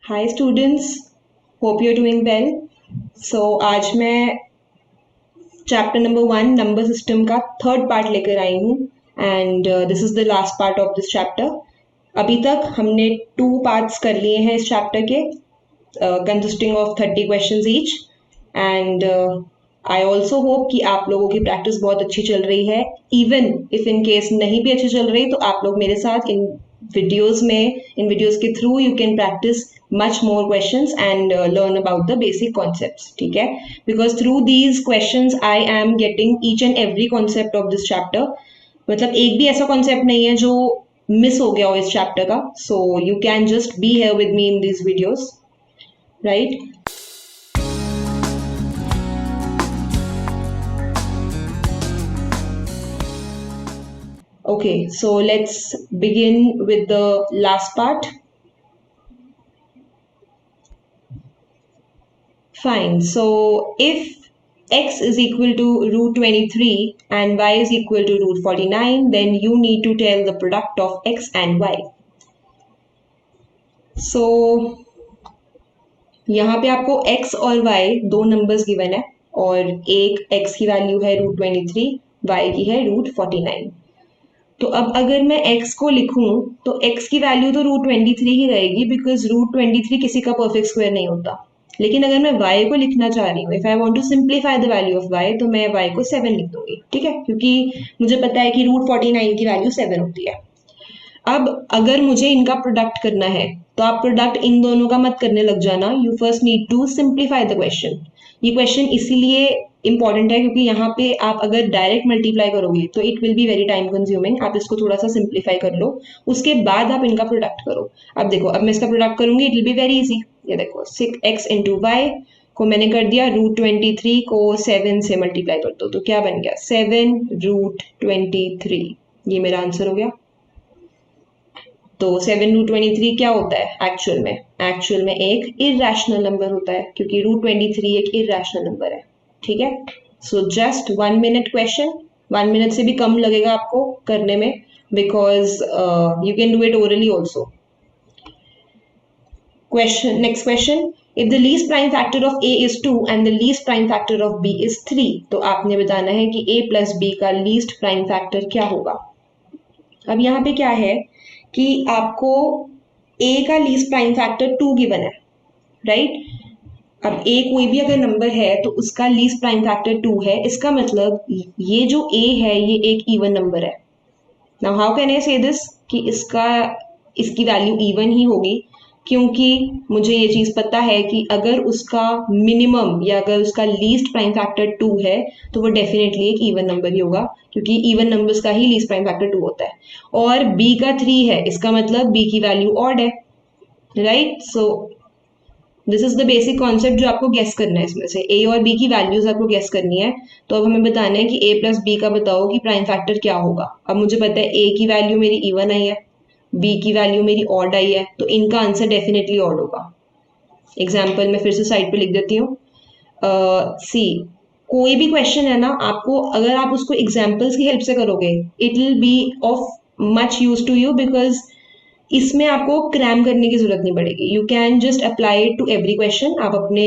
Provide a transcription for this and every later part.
Hi students, hope you are doing well. So आज मैं chapter number 1 number system का third part लेकर आई हूँ and this is the last part of this chapter. अभी तक हमने 2 पार्ट्स कर लिए हैं इस चैप्टर के, consisting of 30 questions each and I also hope कि आप लोगों की प्रैक्टिस बहुत अच्छी चल रही है। इवन इफ इन केस नहीं भी अच्छी चल रही तो आप लोग मेरे साथ इन वीडियोस के through you can practice much more questions and learn about the basic concepts, ठीक है? Because through these questions I am getting each and every concept of this chapter। मतलब एक भी ऐसा कॉन्सेप्ट नहीं है जो मिस हो गया हो इस चैप्टर का। So you can just be here with me in these videos, right? Okay, so let's begin with the last part. Fine. So if x is equal to root 23 and y is equal to root 49, then you need to tell the product of x and y. So यहाँ पे आपको x और y दो numbers given है और एक x की value है रूट 23, y की है रूट 49। तो अब अगर मैं x को लिखूं तो x की वैल्यू तो रूट 23 ही रहेगी बिकॉज रूट 23 किसी का परफेक्ट स्क्वायर नहीं होता। लेकिन अगर मैं y को लिखना चाह रही हूँ, if I want to simplify the value of y, तो मैं y को 7 लिख दूंगी, ठीक है? क्योंकि मुझे पता है कि रूट 49 की वैल्यू 7 होती है। अब अगर मुझे इनका प्रोडक्ट करना है तो आप प्रोडक्ट इन दोनों का मत करने लग जाना। You first need to simplify the question. ये क्वेश्चन इसीलिए इंपॉर्टेंट है क्योंकि यहाँ पे आप अगर डायरेक्ट मल्टीप्लाई करोगे तो it will be very time consuming. आप इसको थोड़ा सा सिंप्लीफाई कर लो, उसके बाद आप इनका प्रोडक्ट करो। अब देखो, अब मैं इसका प्रोडक्ट करूंगी, it will be very easy. ये देखो 6x इंटू वाई को मैंने कर दिया रूट 23 को 7 से मल्टीप्लाई कर दो तो क्या बन गया 7 रूट 23। ये मेरा आंसर हो गया। तो 7 रूट 23 क्या होता है एक्चुअल में एक इरेशनल नंबर होता है क्योंकि रूट 23 एक इरेशनल नंबर है, ठीक है? So just 1 minute question, 1 minute से भी कम लगेगा आपको करने में because you can do it orally also. Question, next question. If the least prime factor of A is 2 and the least prime factor of B is 3, तो आपने बताना है कि A plus B का least prime factor क्या होगा। अब यहाँ पे क्या है कि आपको A का लीस्ट प्राइम फैक्टर 2 गिवन है, राइट? अब A कोई भी अगर नंबर है तो उसका लीस्ट प्राइम फैक्टर 2 है। इसका मतलब ये जो A है ये एक इवन नंबर है। नाउ हाउ कैन आई से दिस कि इसकी वैल्यू इवन ही होगी क्योंकि मुझे ये चीज पता है कि अगर उसका मिनिमम या अगर उसका लीस्ट प्राइम फैक्टर 2 है तो वो डेफिनेटली एक इवन नंबर ही होगा क्योंकि इवन नंबर्स का ही लीस्ट प्राइम फैक्टर 2 होता है। और b का 3 है, इसका मतलब b की वैल्यू ऑड है, right? So this is the basic concept जो आपको गेस करना है। इसमें से a और b की वैल्यूज आपको गेस करनी है। तो अब हमें बताना है कि a प्लस b का बताओ कि प्राइम फैक्टर क्या होगा। अब मुझे पता है a की वैल्यू मेरी इवन आई है, b की वैल्यू मेरी ऑड आई है, तो इनका आंसर डेफिनेटली ऑड होगा। एग्जाम्पल मैं फिर से साइड पे लिख देती हूँ। सी, कोई भी क्वेश्चन है ना, आपको अगर आप उसको एग्जाम्पल्स की हेल्प से करोगे it will be of much use to you because इसमें आपको क्रैम करने की जरूरत नहीं पड़ेगी। You can just apply to every question. आप अपने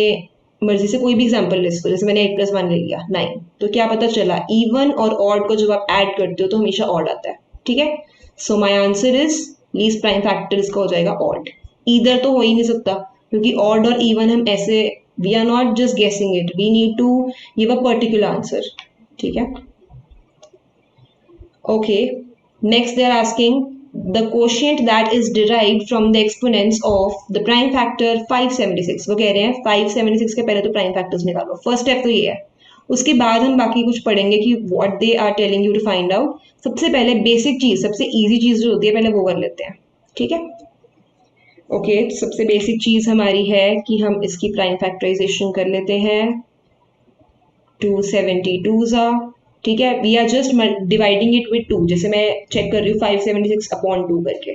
मर्जी से कोई भी एग्जाम्पल ले सकते हो। जैसे मैंने 8+1 ले लिया 9, तो क्या पता चला इवन और ऑड को जब आप ऐड करते हो तो हमेशा ऑड आता है, ठीक है? So my answer is least prime factor इसका हो जाएगा ऑड। इधर तो हो ही नहीं सकता क्योंकि ऑड और इवन हम ऐसे, we are not just guessing it, we need to give a particular answer, ठीक है? Okay, next they are asking the quotient that is derived from the exponents of the prime factor 576। वो कह रहे हैं 576 के पहले तो प्राइम फैक्टर्स निकालो। फर्स्ट स्टेप तो ये है, उसके बाद हम बाकी कुछ पढ़ेंगे कि what they are telling you to find out. सबसे पहले बेसिक चीज, सबसे इजी चीज जो होती है पहले वो कर लेते हैं, ठीक है? ओके, सबसे बेसिक चीज हमारी है कि हम इसकी प्राइम फैक्टराइजेशन कर लेते हैं। 272 ठीक है, we are just dividing it with 2। जैसे मैं चेक कर रही हूँ 576 अपॉन 2 करके,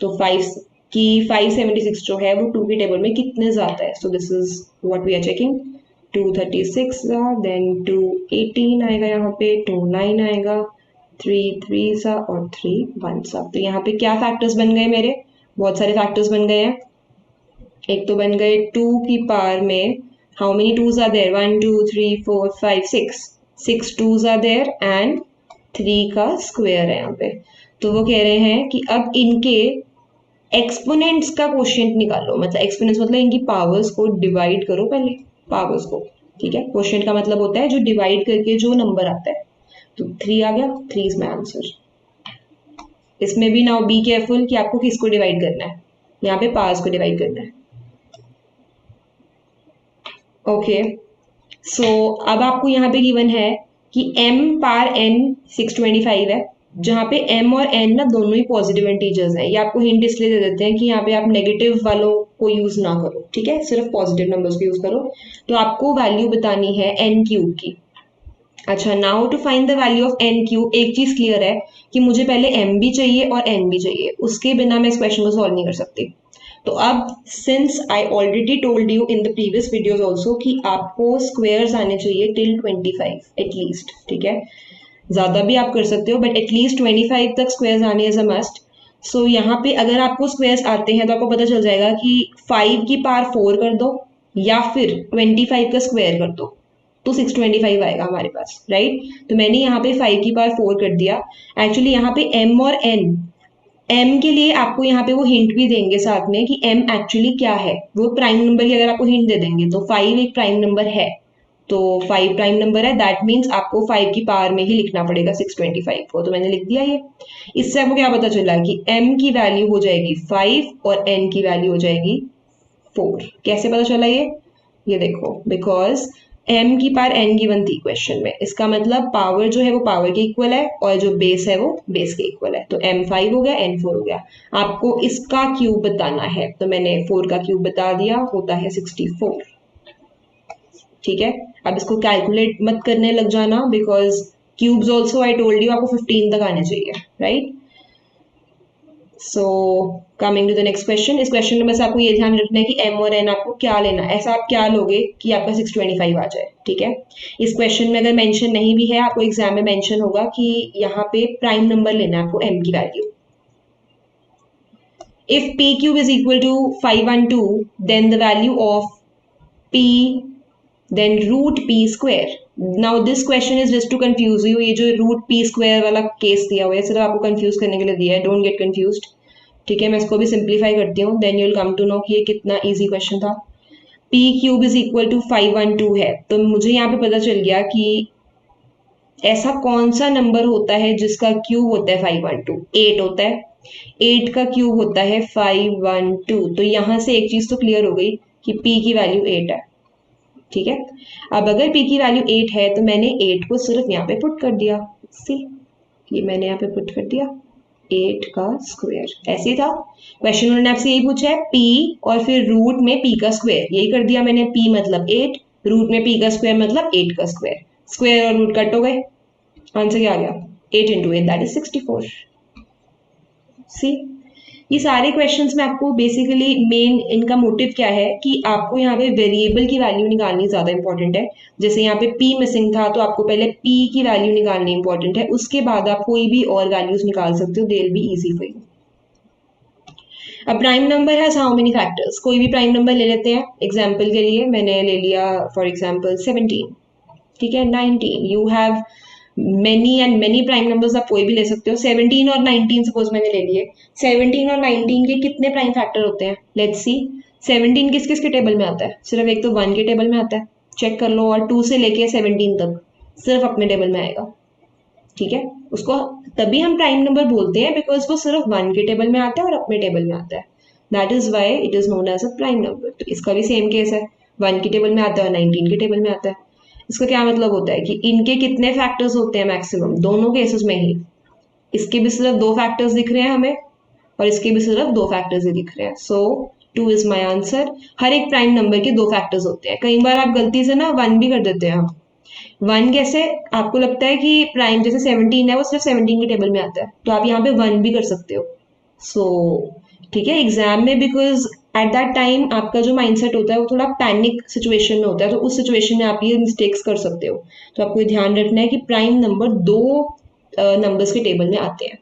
तो 576 जो है वो 2 की टेबल में कितने ज्यादा है। So this is what we are checking. 236 then 218 आएगा, यहाँ पे 29 आएगा, 3 3 और 3 1 सा। तो यहाँ पे क्या फैक्टर्स बन गए मेरे, बहुत सारे फैक्टर्स बन गए हैं। एक तो बन गए 2 की पावर में, how many twos are there, 1 2 3 4 5 6 twos are there and 3 का स्क्वायर है यहाँ पे। तो वो कह रहे हैं कि अब इनके एक्सपोनेंट्स का क्वोशिएंट निकालो, मतलब एक्सपोनेंट्स मतलब इनकी पावर्स को डिवाइड करो पहले, पावर्स को, ठीक है। क्वोशिएंट का मतलब होता है जो डिवाइड करके जो नंबर आता है। तो 3 आ गया, 3 इज माई आंसर। इसमें भी नाउ बी केयरफुल कि आपको किसको डिवाइड करना है, यहाँ पे पावर्स को डिवाइड करना है। ओके, सो अब आपको यहाँ पे गिवन है कि m पावर n 625 है, जहाँ पे m और n ना दोनों ही पॉजिटिव इंटीजर्स हैं। ये आपको हिंट इसलिए दे देते हैं कि यहाँ पे आप नेगेटिव वालों को यूज ना करो, ठीक है, सिर्फ पॉजिटिव नंबर्स को यूज करो। तो आपको वैल्यू बतानी है n क्यूब की। अच्छा, now to find the value of n cube, एक चीज क्लियर है कि मुझे पहले m भी चाहिए और n भी चाहिए, उसके बिना मैं इस क्वेश्चन को सॉल्व नहीं कर सकती। तो अब since I already told you in the previous videos also कि आपको स्क्वायर्स आने चाहिए टिल 25 एटलीस्ट, ठीक है, ज्यादा भी आप कर सकते हो बट एटलीस्ट 25 तक स्क्वायर्स आने एज अ मस्ट। सो यहाँ पे अगर आपको स्क्वायर्स आते हैं तो आपको पता चल जाएगा कि 5 की पावर 4 कर दो या फिर 25 का स्क्वायर कर दो, तो 625 आएगा हमारे पास, राइट। तो मैंने यहाँ पे 5 की पावर 4 कर दिया। एक्चुअली यहाँ पे m और n, m के लिए आपको यहाँ पे वो हिंट भी देंगे साथ में कि m एक्चुअली क्या है, वो प्राइम नंबर की अगर आपको हिंट दे देंगे। तो 5 एक प्राइम नंबर है, तो 5 प्राइम नंबर है, दैट मीन्स आपको 5 की पावर में ही लिखना पड़ेगा 625 को। तो मैंने लिख दिया ये। इससे आपको क्या पता चला कि m की वैल्यू हो जाएगी 5 और n की वैल्यू हो जाएगी 4। कैसे पता चला ये देखो, बिकॉज m की पावर n गिवन थी क्वेश्चन में, इसका मतलब पावर जो है वो पावर के इक्वल है और जो बेस है वो बेस के इक्वल है। तो m 5 हो गया, n 4 हो गया। आपको इसका क्यूब बताना है, तो मैंने 4 का क्यूब बता दिया, होता है 64, ठीक है। अब इसको कैलकुलेट मत करने लग जाना, because cubes also I told you आपको 15 तक आने चाहिए, right. So coming to the next question, इस क्वेश्चन में बस आपको ये ध्यान रखना है कि m और n आपको क्या लेना है, ऐसा आप क्या लोगे कि आपका 625 आ जाए, ठीक है। इस क्वेश्चन में अगर मेंशन नहीं भी है, आपको एग्जाम में मेंशन होगा कि यहाँ पे प्राइम नंबर लेना है आपको m की value. If p cube is equal to 512 then the value of p then root p square. Now this question is just to confuse you, ये जो रूट p स्क्वायर वाला केस दिया हुआ है सिर्फ आपको कंफ्यूज करने के लिए दिया है, डोंट गेट कंफ्यूज्ड, ठीक है। मैं इसको भी सिंप्लीफाई करती हूँ, then you will come to know कि ये कितना इजी क्वेश्चन था। p cube is equal to 512 है, तो मुझे यहाँ पे पता चल गया कि ऐसा कौन सा नंबर होता है जिसका क्यूब होता है 512, 8 होता है, 8 का क्यूब होता है 512। तो यहाँ से एक चीज तो क्लियर हो गई कि p की वैल्यू 8 है, ठीक है। अब अगर p की वैल्यू 8 है तो मैंने 8 को सिर्फ यहाँ पे पुट कर दिया, सी ये मैंने यहाँ पे पुट कर दिया 8 का स्क्वायर, ऐसे ही था क्वेश्चन, उन्होंने आपसे यही पूछा है p और फिर रूट में p का स्क्वायर, यही कर दिया मैंने, p मतलब 8, रूट में p का स्क्वायर मतलब 8 का स्क्वायर, स्क्वायर और रूट कट हो गए, आंसर क्या आ गया 8 इंटू 8 दैट इज 64। सी ये सारे क्वेश्चंस में आपको बेसिकली मेन इनका मोटिव क्या है कि आपको यहाँ पे वेरिएबल की वैल्यू निकालनी ज्यादा इंपॉर्टेंट है। जैसे यहाँ पे p मिसिंग था तो आपको पहले p की वैल्यू निकालनी इंपॉर्टेंट है, उसके बाद आप कोई भी और वैल्यूज निकाल सकते हो, they will be easy for you. अब prime number has how many factors, कोई भी प्राइम नंबर ले लेते हैं एग्जाम्पल के लिए, मैंने ले लिया फॉर एग्जाम्पल 17, ठीक है, 19, you have many and many prime numbers, आप कोई भी ले सकते हो। 17 और 19 सपोज मैंने ले लिए, 17 और 19 के कितने प्राइम फैक्टर होते हैं, लेट्स सी। 17 किस किस के टेबल में आता है, सिर्फ एक तो 1 के टेबल में आता है, चेक कर लो, और 2 से लेके 17 तक सिर्फ अपने टेबल में आएगा, ठीक है। उसको तभी हम प्राइम नंबर बोलते हैं बिकॉज वो सिर्फ 1 के टेबल में आता है और अपने टेबल में आता है, that is why it is known as a prime number. तो इसका भी सेम केस है, 1 के टेबल में आता है और 19 के टेबल में आता है। इसका क्या मतलब होता है कि इनके कितने फैक्टर्स होते हैं मैक्सिमम, दोनों केसेस में ही, इसके भी सिर्फ 2 फैक्टर्स दिख रहे हैं हमें और इसके भी सिर्फ 2 फैक्टर्स ही दिख रहे हैं, सो 2 इज माई आंसर। हर एक प्राइम नंबर के 2 फैक्टर्स होते हैं, कई बार आप गलती से ना 1 भी कर देते हैं। हम 1 कैसे, आपको लगता है कि प्राइम जैसे 17 है वो सिर्फ 17 के टेबल में आता है, तो आप यहाँ पे 1 भी कर सकते हो, सो ठीक है। एग्जाम में बिकॉज एट दैट टाइम आपका जो माइंडसेट होता है वो थोड़ा पैनिक सिचुएशन में होता है, तो उस सिचुएशन में आप ये मिस्टेक्स कर सकते हो। तो आपको ये ध्यान रखना है कि प्राइम नंबर 2 नंबर्स के टेबल में आते हैं,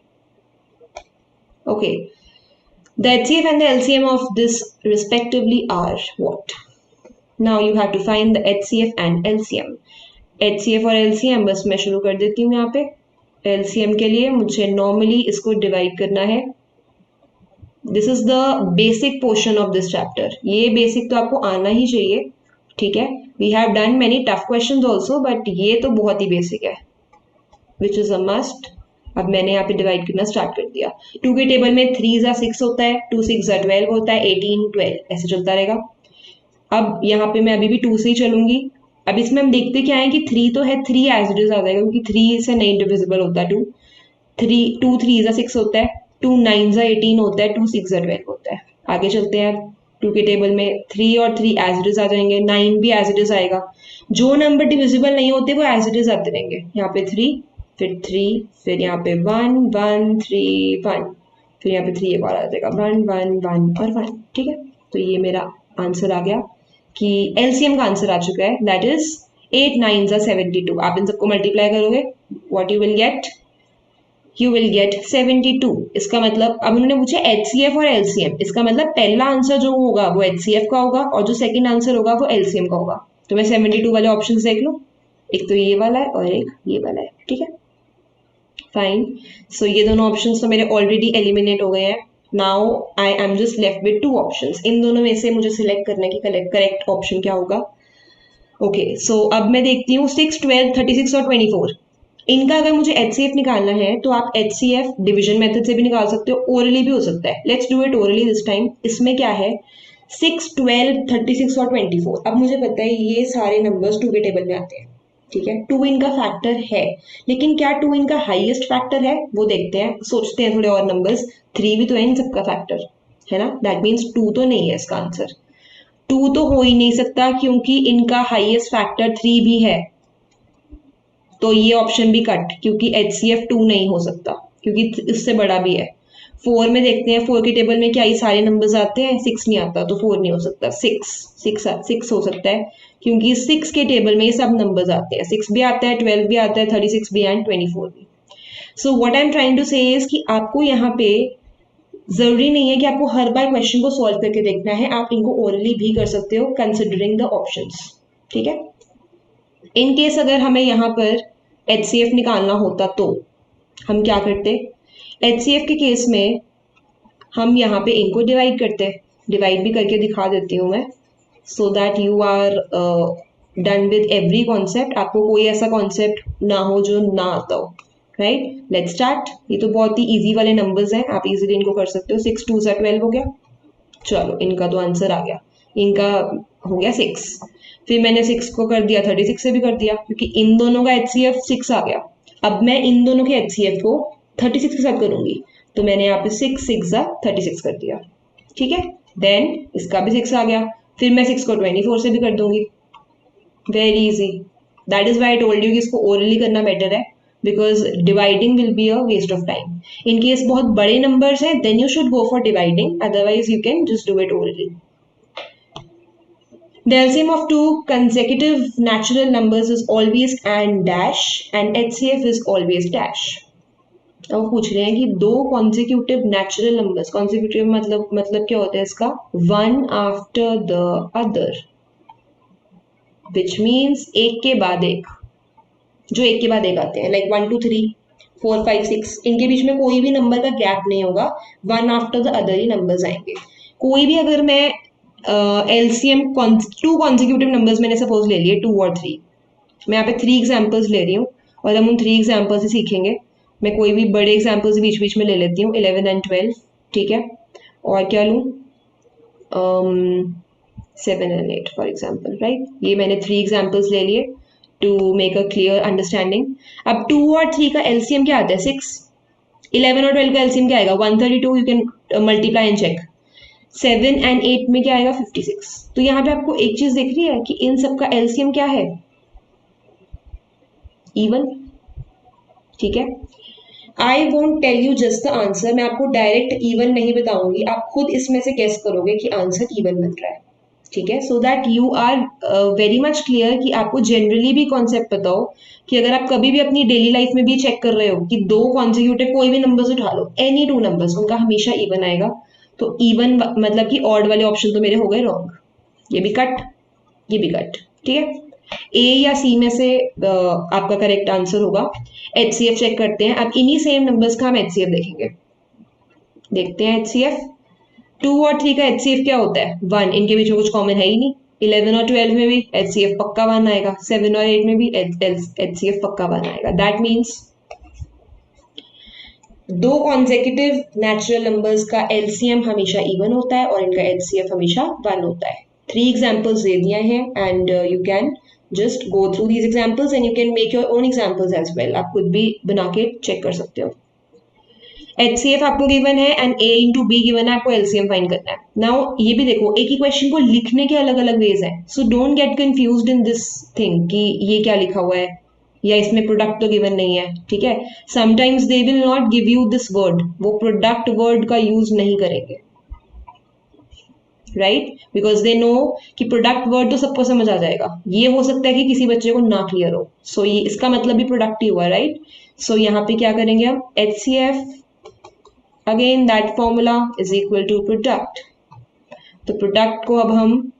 okay. The HCF and the LCM of this respectively are what? Now you have to find the HCF and LCM. HCF और LCM बस मैं शुरू कर देती हूँ यहाँ पे। LCM के लिए मुझे नॉर्मली इसको डिवाइड करना है। This is the basic portion of this chapter. ये बेसिक तो आपको आना ही चाहिए, ठीक है। We have done many tough questions also, but ये तो बहुत ही बेसिक है, विच इज अ मस्ट। अब मैंने यहाँ पे डिवाइड करना स्टार्ट कर दिया। 2 के टेबल में 3 ज़ा 6 होता है, 2 6 ज़ा 12 होता है, 18 12 ऐसे चलता रहेगा। अब यहाँ पे मैं अभी भी 2 से ही चलूंगी। अब इसमें हम देखते क्या है कि 3 तो है, 3 एज इट इज आ जाएगा क्योंकि 3 से नहीं डिविजिबल होता 2। 2 3 ज़ा 6 होता है, 2 9 ज़ा 18 होता है, 2 6 ज़ा 12 होता है। आगे चलते हैं। 2 के टेबल में 3 और 3 एज इट इज आ जाएंगे, 9 भी एज इट इज आएगा। जो नंबर डिविजिबल नहीं होते वो एज इट इज आते रहेंगे। यहाँ पे 3, फिर 3, फिर यहाँ पे 1 1 3 1, फिर यहाँ पे 3 एक और आ जाएगा, 1 1 1 और 1, ठीक है। तो ये मेरा आंसर आ गया कि एलसीएम का आंसर आ चुका है, दैट इज 8 9 ज़ा 72। आप इन सबको मल्टीप्लाई करोगे, what you will get, you will get 72। इसका मतलब अब उन्होंने पूछा एचसीएफ और एलसीएम, इसका मतलब पहला आंसर जो होगा वो एचसीएफ का होगा और जो सेकंड आंसर होगा वो एलसीएम का होगा। तो मैं 72 वाले ऑप्शन देख लो, एक तो ये वाला है और एक ये वाला है, ठीक है, फाइन। सो ये दोनों ऑप्शंस तो मेरे ऑलरेडी एलिमिनेट हो गए हैं। Now I am just left with 2 options. इन दोनों में से मुझे सिलेक्ट करना है कि करेक्ट ऑप्शन क्या होगा। ओके, सो अब मैं देखती हूँ 6 12 36 और 24। इनका अगर मुझे एचसीएफ निकालना है तो आप एचसीएफ डिवीजन मेथड से भी निकाल सकते हो, ओरली भी हो सकता है। Let's do it orally this time. इसमें क्या है, 6 12 36 और 24। अब मुझे पता है ये सारे नंबर्स 2 के टेबल में आते हैं, ठीक है। 2 इनका फैक्टर है, लेकिन क्या 2 इनका हाईएस्ट फैक्टर है वो देखते हैं। सोचते हैं थोड़े और नंबर्स, 3 भी तो है इन सबका फैक्टर, है ना। दैट मीन्स 2 तो नहीं है इसका आंसर। 2 तो हो ही नहीं सकता क्योंकि इनका हाईएस्ट फैक्टर 3 भी है। तो ये ऑप्शन भी कट, क्योंकि एचसीएफ 2 नहीं हो सकता क्योंकि इससे बड़ा भी है। 4 में देखते हैं, 4 के टेबल में क्या ये सारे नंबर्स आते हैं, 6 नहीं आता, तो 4 नहीं हो सकता। 6 हो सकता है क्योंकि 6 के टेबल में ये सब नंबर्स आते हैं, 6 भी आता है, 12 भी आता है, 36 भी एंड 24 भी। So what I am trying to say is कि आपको यहाँ पे जरूरी नहीं है कि आपको हर बार क्वेश्चन को सॉल्व करके देखना है, आप इनको ओरली भी कर सकते हो कंसिडरिंग द ऑप्शंस, ठीक है। इन केस अगर हमें यहाँ पर एचसीएफ निकालना होता तो हम क्या करते, एचसीएफ के केस में हम यहाँ पे इनको डिवाइड करते, डिवाइड भी करके दिखा देती हूँ मैं, so that you are done with every concept, आपको कोई ऐसा कॉन्सेप्ट ना हो जो ना आता हो, राइट। Let's start. ये तो बहुत ही इजी वाले नंबर्स हैं, आप इजीली इनको कर सकते हो। 6 2 ज़ा 12 हो गया, चलो इनका तो आंसर आ गया, इनका हो गया 6। फिर मैंने 6 को कर दिया 36 से भी कर दिया क्योंकि इन दोनों का एचसीएफ 6 आ गया। अब मैं इन दोनों के एचसीएफ को 36 के साथ करूंगी, तो मैंने यहाँ पे 6 6 ज़ा 36 कर दिया, ठीक है। देन इसका भी 6 आ गया, फिर मैं 6 को 24 से भी कर दूंगी, very easy. That is why I told you कि इसको ओरली करना बेटर है, because dividing will be a waste of time. In case बहुत बड़े नंबर्स हैं then you should go for dividing, otherwise you can just do it orally. The LCM of two consecutive natural numbers is always and dash and HCF is always dash. अब पूछ रहे हैं कि दो consecutive natural numbers, consecutive मतलब क्या होता है इसका, one after the other, which means एक के बाद एक, जो एक के बाद एक आते हैं, like 1 2 3 4 5 6, इनके बीच में कोई भी नंबर का गैप नहीं होगा, one after the other he numbers आएंगे। कोई भी अगर मैं एलसीएम 2 कॉन्जिक्यूटिव नंबर्स मैंने सपोज ले लिए 2 और 3, मैं यहाँ पे 3 एग्जाम्पल्स ले रही हूँ और हम उन 3 एग्जाम्पल्स से सीखेंगे। मैं कोई भी बड़े एग्जाम्पल्स बीच बीच में ले लेती हूँ, 11 एंड 12, ठीक है। और क्या लूँ, 7 एंड 8 फॉर एग्जाम्पल, राइट। ये मैंने 3 एग्जाम्पल्स ले लिए to make a clear understanding. अब 2 और 3 का एलसीएम क्या आता है, 6। 11 और 12 का एलसीएम क्या आएगा, 132, you can multiply and check. 7 and 8 में क्या आएगा, 56। तो यहाँ पे आपको एक चीज दिख रही है कि इन सब का एलसीएम क्या है, इवन, ठीक है। I won't tell you just the answer, मैं आपको डायरेक्ट इवन नहीं बताऊंगी, आप खुद इसमें से गेस करोगे कि आंसर इवन बन रहा है, ठीक है। So that you are very much clear कि आपको जनरली भी कॉन्सेप्ट पता हो कि अगर आप कभी भी अपनी डेली लाइफ में भी चेक कर रहे हो कि दो कॉन्जिक्यूटिव कोई भी नंबर्स उठा लो, एनी 2 नंबर्स, उनका हमेशा इवन आएगा। तो इवन मतलब कि ऑड वाले ऑप्शन तो मेरे हो गए रॉन्ग, ये भी कट, ये भी कट, ठीक है। ए या सी में से आपका करेक्ट आंसर होगा। एचसीएफ चेक करते हैं, अब इन्हीं सेम नंबर्स का हम एचसीएफ देखेंगे। देखते हैं एचसीएफ। 2 और 3 का एचसीएफ क्या होता है? 1, इनके बीच में कुछ कॉमन है ही नहीं। 11 और 12 में भी एचसीएफ पक्का 1 आएगा, 7 और 8 में भी एचसीएफ पक्का 1 आएगा। दैट मीन्स दो कॉन्सेक्यूटिव नेचुरल नंबर्स का एलसीएम हमेशा इवन होता है और इनका एचसीएफ हमेशा 1 होता है। 3 एग्जाम्पल्स दे दिए हैं and you can just go through these examples and you can make your own examples as well. आप खुद भी बना के चेक कर सकते हो। एचसीएफ आपको गिवन है and A into be given है, आपको एलसीएम फाइंड करना है। नाउ ये भी देखो, एक ही क्वेश्चन को लिखने के अलग अलग वेज हैं, so don't get confused in this thing कि ये क्या लिखा हुआ है या इसमें प्रोडक्ट तो गिवन नहीं है, ठीक है। Sometimes they will not give you this word, वो प्रोडक्ट वर्ड का यूज नहीं करेंगे, राइट, बिकॉज दे नो कि प्रोडक्ट वर्ड तो सबको समझ आ जाएगा। ये हो सकता है कि किसी बच्चे को ना क्लियर हो, सो ये इसका मतलब भी प्रोडक्ट ही हुआ, राइट। सो यहाँ पे क्या करेंगे हम, HCF again that formula is equal to product. तो प्रोडक्ट को अब हम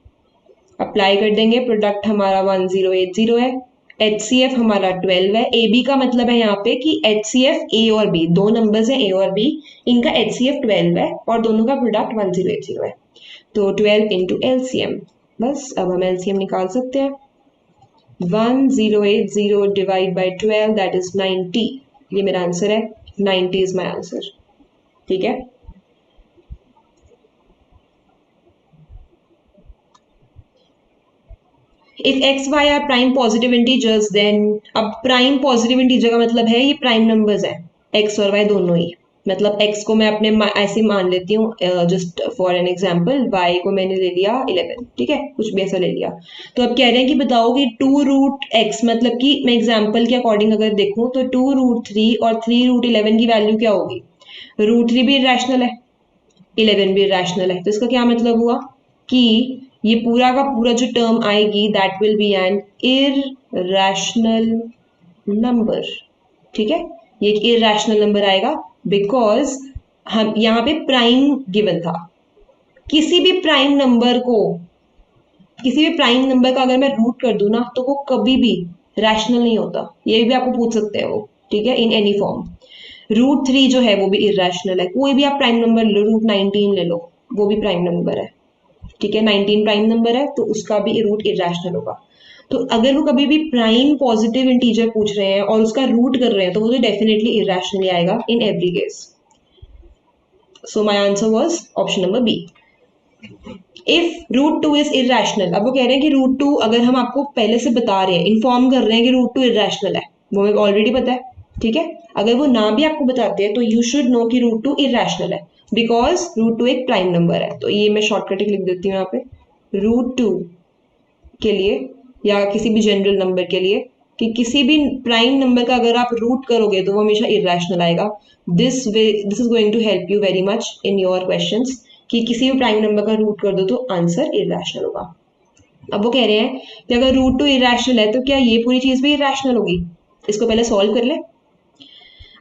अप्लाई कर देंगे। प्रोडक्ट हमारा 1080 है, HCF हमारा 12 है। AB का मतलब है यहाँ पे कि HCF A और B दो नंबर्स हैं, A और B, इनका HCF 12 है और दोनों का प्रोडक्ट 1080 है। तो 12 इंटू LCM, बस अब हम LCM निकाल सकते हैं। 1080 डिवाइड बाई 12 दैट इज 90, ये मेरा आंसर है। 90 इज माई आंसर, ठीक है। If X Y are prime positive integers then, अब प्राइम पॉजिटिव इंटीजर का मतलब है ये प्राइम नंबर्स हैं, एक्स और वाई दोनों ही। मतलब एक्स को मैं अपने ऐसे मान लेती हूँ, just for an example, Y को मैंने ले लिया 11, ठीक है, कुछ भी ऐसा ले लिया। तो अब कह रहे हैं कि बताओ कि 2 रूट एक्स, मतलब कि मैं एग्जाम्पल के अकॉर्डिंग अगर देखूँ तो 2 रूट 3 और 3 रूट 11 की वैल्यू क्या होगी? रूट 3 भी इरेशनल है, 11 भी इरेशनल है, तो इसका क्या मतलब हुआ कि ये पूरा का पूरा जो टर्म आएगी that will be an irrational number, ठीक है। ये इरैशनल नंबर आएगा बिकॉज हम यहाँ पे प्राइम गिवन था। किसी भी प्राइम नंबर को, किसी भी प्राइम नंबर का अगर मैं रूट कर दूं ना तो वो कभी भी रैशनल नहीं होता, ये भी आपको पूछ सकते हैं वो, ठीक है, इन एनी फॉर्म। रूट 3 जो है वो भी इरेशनल है, कोई भी आप प्राइम नंबर ले लो, रूट 19 ले लो, वो भी प्राइम नंबर है, ठीक है, 19 प्राइम नंबर है तो उसका भी रूट इरेशनल होगा। तो अगर वो कभी भी प्राइम पॉजिटिव इंटीजर पूछ रहे हैं और उसका रूट कर रहे हैं तो वो तो डेफिनेटली इरेशनल आएगा in every case. So my answer was option number B. If root 2 is irrational, अब वो कह रहे हैं कि रूट 2 अगर हम आपको पहले से बता रहे हैं, इन्फॉर्म कर रहे हैं कि रूट 2 इरेशनल है, वो हमें ऑलरेडी पता है, ठीक है। अगर वो ना भी आपको बताते हैं तो यू शुड नो कि रूट 2 इरेशनल है बिकॉज रूट 2 एक प्राइम नंबर है। तो ये मैं शॉर्टकट लिख देती हूँ यहाँ पे, रूट 2 के लिए या किसी भी जनरल नंबर के लिए कि किसी भी प्राइम नंबर का अगर आप रूट करोगे तो वो हमेशा इरेशनल आएगा। This is going to help you very much in your questions कि किसी भी प्राइम नंबर का रूट कर दो तो आंसर इरेशनल होगा। अब वो कह रहे हैं कि अगर रूट 2 इरेशनल है तो क्या ये पूरी चीज भी इरेशनल होगी? इसको पहले सॉल्व कर ले।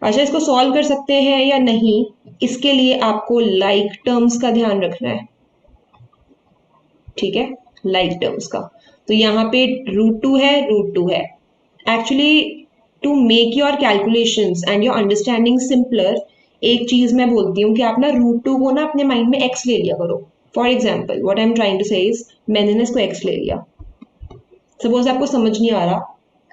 अच्छा, इसको सॉल्व कर सकते हैं या नहीं, इसके लिए आपको लाइक टर्म्स का ध्यान रखना है, ठीक है, लाइक टर्म्स का। तो यहाँ पे रूट 2 है, रूट 2 है। Actually to make your calculations and your understanding simpler, एक चीज मैं बोलती हूँ कि आप ना रूट 2 को ना अपने माइंड में एक्स ले लिया करो। For example what I am trying to say is, मैंने ना इसको एक्स ले लिया। सपोज आपको समझ नहीं आ रहा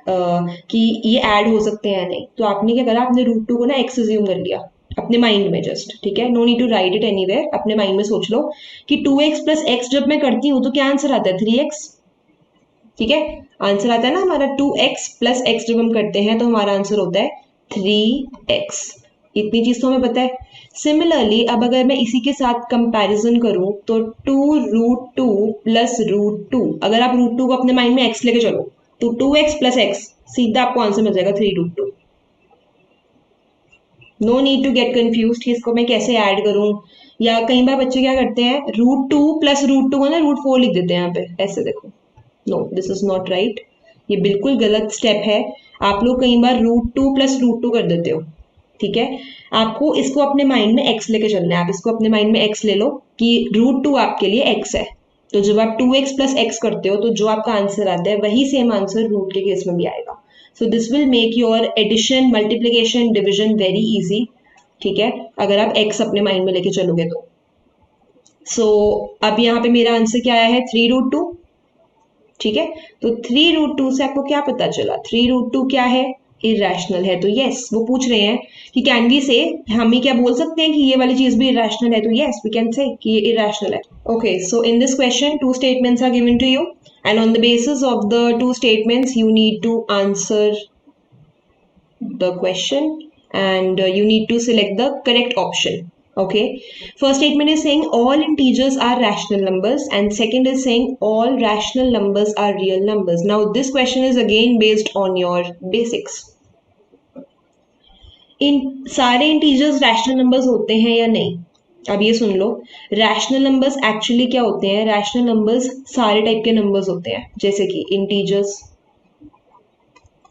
कि ये ऐड हो सकते हैं या नहीं, तो आपने क्या करा, आपने रूट 2 को ना एक्स अज्यूम कर लिया अपने माइंड में जस्ट, ठीक है, no need to write it anywhere, अपने माइंड में सोच लो कि 2x प्लस एक्स जब मैं करती हूँ तो क्या आंसर आता है? 3x, ठीक है, आंसर आता है ना हमारा 2x प्लस एक्स जब हम करते हैं तो हमारा आंसर होता है 3x। इतनी चीज तो हमें पता है। सिमिलरली अब अगर मैं इसी के साथ कंपैरिजन करूं तो 2 रूट 2 प्लस रूट 2, अगर आप रूट 2 को अपने माइंड में x लेके चलो तो 2x प्लस x, सीधा आपको आंसर मिल जाएगा 3 root 2। No need to get confuse कि इसको मैं कैसे ऐड करूं, या कई बार बच्चे क्या करते हैं रूट 2 प्लस रूट 2 को ना रूट 4 लिख देते हैं यहाँ पे, ऐसे देखो, no this is not right, ये बिल्कुल गलत स्टेप है। आप लोग कई बार रूट 2 प्लस रूट 2 कर देते हो, ठीक है, आपको इसको अपने माइंड में x लेके चलना है। आप इसको अपने माइंड में x ले लो कि √2 आपके लिए x है, तो जब आप 2x प्लस x करते हो तो जो आपका आंसर आता है वही सेम आंसर रूट के केस में भी आएगा। So this will make your addition, multiplication, division very easy. ठीक है, अगर आप x अपने माइंड में लेके चलोगे तो। अब यहाँ पे मेरा आंसर क्या आया है, 3√2। ठीक है, तो 3√2 से आपको क्या पता चला, 3√2 क्या है, इरेशनल है। तो यस, वो पूछ रहे हैं कि कैन वी से, हम ही क्या बोल सकते हैं कि ये वाली चीज भी इरेशनल है, तो यस वी कैन से कि ये इरेशनल है। Okay, so in this question 2 statements are given to you and on the basis of the 2 statements you need to answer the question and you need to select the correct option. Okay, first statement is saying all integers are rational numbers and second is saying all rational numbers are real numbers. Now this question is again based on your basics. इन सारे integers rational numbers होते हैं या नहीं, अब ये सुन लो। Rational numbers actually क्या होते हैं, रैशनल नंबर्स सारे टाइप के नंबर्स होते हैं, जैसे कि इंटीजर्स,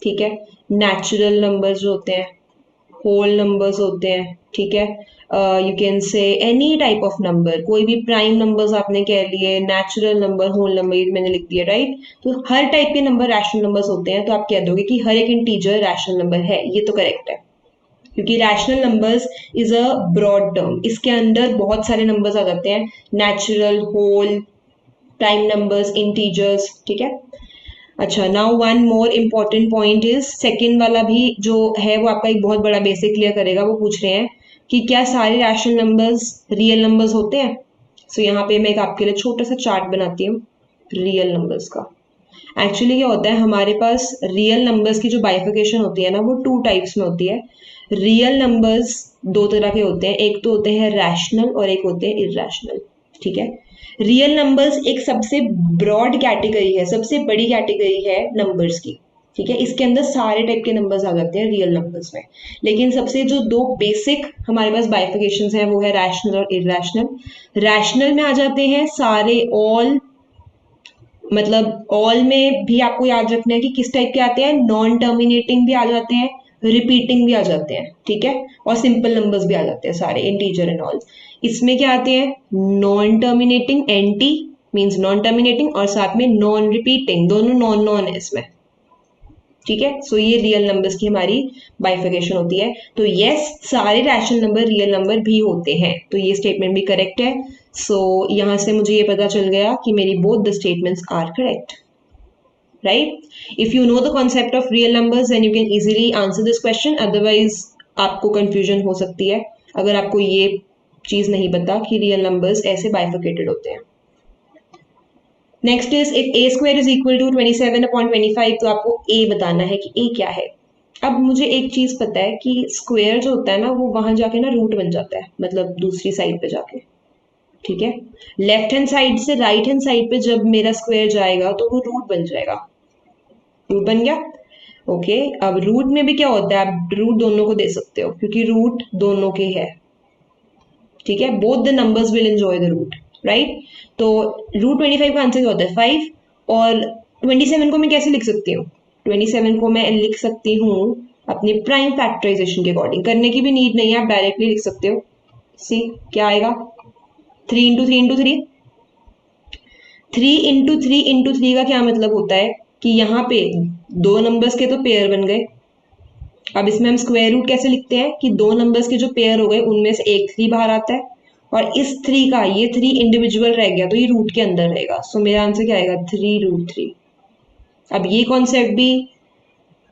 ठीक है, नेचुरल नंबर्स जो होते हैं, होल नंबर्स होते हैं, ठीक है, you can say any type of number, कोई भी प्राइम नंबर्स आपने कह लिए, नेचुरल नंबर, होल नंबर, ये मैंने लिख दिया, राइट। तो हर टाइप के नंबर रैशनल नंबर्स होते हैं, तो आप कह दोगे कि हर एक इंटीजर रैशनल नंबर है, ये तो करेक्ट है, क्योंकि rational numbers is a broad term, इसके अंदर बहुत सारे नंबर्स आ जाते हैं, natural, whole, prime numbers, integers, ठीक है। अच्छा, now one more important point is, second वाला भी जो है वो आपका एक बहुत बड़ा बेसिक क्लियर करेगा। वो पूछ रहे हैं कि क्या सारे रैशनल नंबर्स रियल नंबर्स होते हैं। सो यहाँ पे मैं एक आपके लिए छोटा सा चार्ट बनाती हूँ रियल नंबर्स का। एक्चुअली क्या होता है, हमारे पास रियल नंबर्स की जो बाइफिकेशन होती है ना, वो 2 टाइप्स में होती है। रियल नंबर्स 2 तरह के होते हैं, एक तो होते हैं रैशनल और एक होते हैं इरैशनल, ठीक है। रियल नंबर्स एक सबसे ब्रॉड कैटेगरी है, सबसे बड़ी कैटेगरी है नंबर्स की, ठीक है। इसके अंदर सारे टाइप के नंबर्स आ जाते हैं रियल नंबर्स में, लेकिन सबसे जो 2 बेसिक हमारे पास बाइफिकेशंस हैं वो है रैशनल और इरैशनल। रैशनल में आ जाते हैं सारे, ऑल, मतलब ऑल में भी आपको याद रखना है कि किस टाइप के आते हैं, नॉन टर्मिनेटिंग भी आ जाते हैं, रिपीटिंग भी आ जाते हैं, ठीक है, और सिंपल नंबर्स भी आ जाते हैं सारे, इंटीजर एंड ऑल। इसमें क्या आते हैं, non terminating, anti means non terminating, और साथ में नॉन रिपीटिंग, दोनों नॉन नॉन है इसमें, ठीक है। सो ये रियल नंबर्स की हमारी बाइफिकेशन होती है। तो यस, सारे रैशनल नंबर रियल नंबर भी होते हैं, तो ये स्टेटमेंट भी करेक्ट है। सो यहाँ से मुझे ये पता चल गया कि मेरी both the statements are correct, right. If you know the concept of real numbers then you can easily answer this question, otherwise आपको कंफ्यूजन हो सकती है अगर आपको ये चीज नहीं पता कि रियल नंबर्स ऐसे बाइफिकेटेड होते हैं। Next is, if a square is equal to 27/25, तो आपको a बताना है कि a क्या है। अब मुझे एक चीज पता है कि स्क्वायर जो होता है ना, वो वहां जाके ना रूट बन जाता है, मतलब दूसरी साइड पे जाके, ठीक है। लेफ्ट हैंड साइड से राइट हैंड साइड पे जब मेरा स्क्वायर जाएगा तो वो रूट बन जाएगा, रूट बन गया। ओके, अब रूट में भी क्या होता है, आप रूट दोनों को दे सकते हो क्योंकि रूट दोनों के है, ठीक है, both the numbers will enjoy the root, right. तो √25 का आंसर क्या होता है, 5, और 27 को मैं कैसे लिख सकती हूँ, 27 को मैं लिख सकती हूँ अपनी प्राइम फैक्टराइजेशन के अकॉर्डिंग, करने की भी नीड नहीं है, आप डायरेक्टली लिख सकते हो। सी क्या आएगा, 3 × 3 × 3, 3 × 3 × 3 का क्या मतलब होता है कि यहाँ पे 2 नंबर्स के तो पेयर बन गए। अब इसमें हम स्क्वायर रूट कैसे लिखते हैं कि 2 नंबर्स के जो पेयर हो गए उनमें से एक 3 बाहर आता है, और इस 3 का ये 3 इंडिविजुअल रह गया तो ये रूट के अंदर रहेगा। सो मेरा आंसर क्या आएगा, 3√3। अब ये कॉन्सेप्ट भी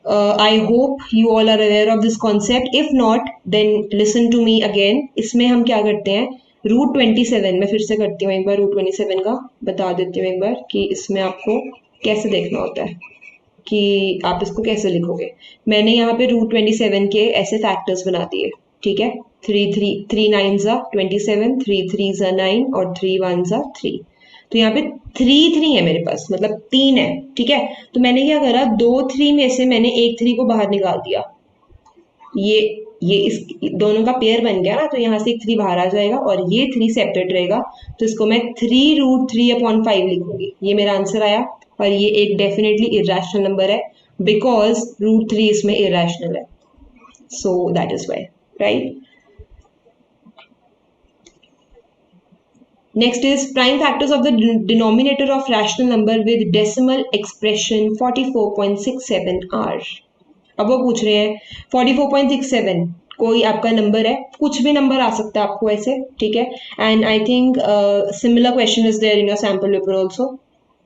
I hope you all are aware of this concept, if not then listen to me again. इसमें हम क्या करते हैं, √27, मैं फिर से करती हूँ एक बार, √27 का बता देती हूँ एक बार कि इसमें आपको कैसे देखना होता है कि आप इसको कैसे लिखोगे। मैंने यहाँ पे √27 के ऐसे फैक्टर्स बना दिए, ठीक है, 3 9s are 27, 3 3s are 9 और 3 1s are 3। तो यहाँ पे 3 है मेरे पास, मतलब 3 है, ठीक है। तो मैंने क्या करा, 2 3 में से मैंने एक 3 को बाहर निकाल दिया, ये इस दोनों का पेयर बन गया ना, तो यहाँ से एक 3 बाहर आ जाएगा और ये 3 सेपरेट रहेगा, तो इसको मैं 3√3/5 लिखूंगी। ये मेरा आंसर आया, और ये एक डेफिनेटली इरेशनल नंबर है बिकॉज √3 इसमें इरेशनल है, so that is why. Right. Next is prime factors of the denominator of rational number with decimal expression 44.67 are. अब वो पूछ रहे हैं 44.67 कोई आपका नंबर है, कुछ भी नंबर आ सकता है आपको ऐसे, ठीक है। And I think similar question is there in your sample paper also,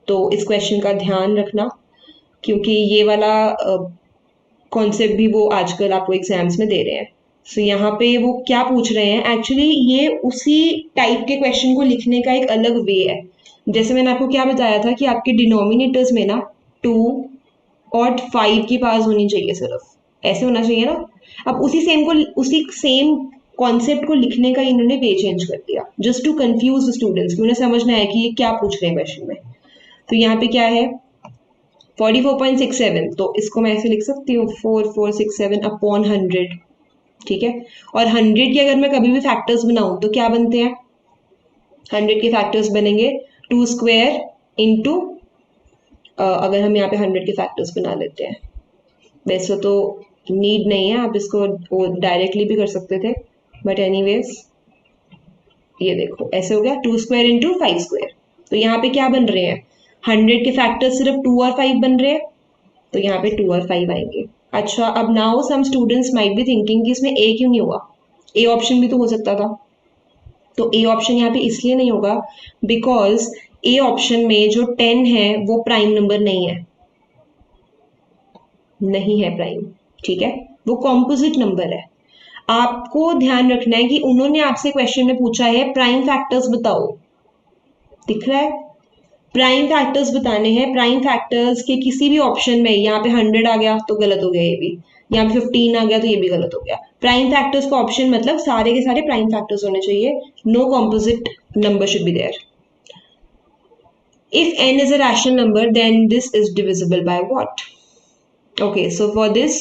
तो इस क्वेश्चन का ध्यान रखना क्योंकि ये वाला कॉन्सेप्ट भी वो आजकल आपको एग्जाम्स में दे रहे हैं। सो यहाँ पे वो क्या पूछ रहे हैं, एक्चुअली ये उसी टाइप के क्वेश्चन को लिखने का एक अलग वे है। जैसे मैंने आपको क्या बताया था कि आपके डिनोमिनेटर्स में ना 2 और 5 की पास होनी चाहिए, सिर्फ ऐसे होना चाहिए ना। अब उसी सेम कॉन्सेप्ट को लिखने का इन्होंने वे चेंज कर दिया just to confuse the students, कि उन्हें समझना है कि ये क्या पूछ रहे हैं क्वेश्चन में। तो यहाँ पे क्या है 44.67, तो इसको मैं ऐसे लिख सकती हूँ 4467 अपॉन 100, ठीक है। और 100 के अगर मैं कभी भी फैक्टर्स बनाऊं तो क्या बनते हैं, 100 के फैक्टर्स बनेंगे 2 स्क्वायर इंटू, अगर हम यहाँ पे 100 के फैक्टर्स बना लेते हैं, वैसे तो नीड नहीं है, आप इसको डायरेक्टली भी कर सकते थे, बट एनीवेज ये देखो ऐसे हो गया 2 स्क्वायर इंटू 5 स्क्वायर। तो यहाँ पे क्या बन रहे हैं, 100 के फैक्टर्स सिर्फ 2 और 5 बन रहे हैं, तो यहाँ पे 2 और 5 आएंगे। अच्छा, अब now some students might be thinking कि इसमें ए क्यों नहीं हुआ, ए ऑप्शन भी तो हो सकता था। तो ए ऑप्शन यहाँ पे इसलिए नहीं होगा बिकॉज ए ऑप्शन में जो 10 है वो प्राइम नंबर नहीं है, नहीं है प्राइम, ठीक है, वो कॉम्पोजिट नंबर है। आपको ध्यान रखना है कि उन्होंने आपसे क्वेश्चन में पूछा है प्राइम फैक्टर्स बताओ, दिख रहा है, प्राइम फैक्टर्स बताने हैं। प्राइम फैक्टर्स के किसी भी ऑप्शन में, यहाँ पे 100 आ गया तो गलत हो गया ये भी, यहाँ पे 15 आ गया तो ये भी गलत हो गया। प्राइम फैक्टर्स का ऑप्शन मतलब सारे के सारे प्राइम फैक्टर्स होने चाहिए, no composite number should be there. If n is a rational number then this is divisible by what? Okay, so for this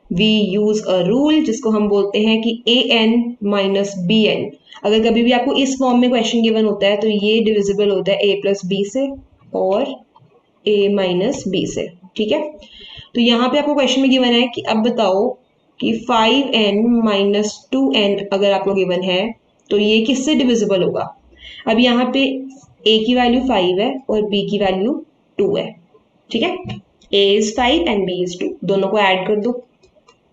we use a rule जिसको हम बोलते हैं कि an minus bn। अगर कभी भी आपको इस फॉर्म में क्वेश्चन गिवन होता है तो ये डिविजिबल होता है a प्लस बी से और a माइनस बी से, ठीक है। तो यहाँ पे आपको क्वेश्चन में गिवन है कि अब बताओ कि 5n माइनस 2n अगर आपको गिवन है तो ये किससे डिविजिबल होगा। अब यहाँ पे a की वैल्यू 5 है और b की वैल्यू 2 है, ठीक है। a is 5 and b is 2, दोनों को ऐड कर दो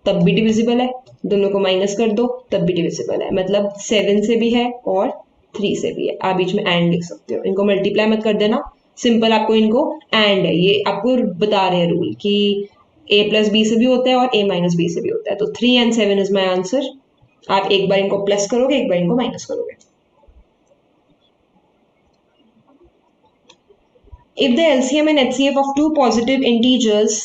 तब भी डिविजिबल है, दोनों को माइनस कर दो तब भी डिविजिबल है, मतलब 7 से भी है और 3 से भी है। आप बीच में एंड लिख सकते हो, इनको मल्टीप्लाई मत कर देना, सिंपल आपको इनको एंड है, ये आपको बता रहे हैं रूल कि a प्लस बी से भी होता है और a माइनस बी से भी होता है। तो 3 and 7 इज माई आंसर। आप एक बार इनको प्लस करोगे, एक बार इनको माइनस करोगे। If the LCM and HCF of two positive integers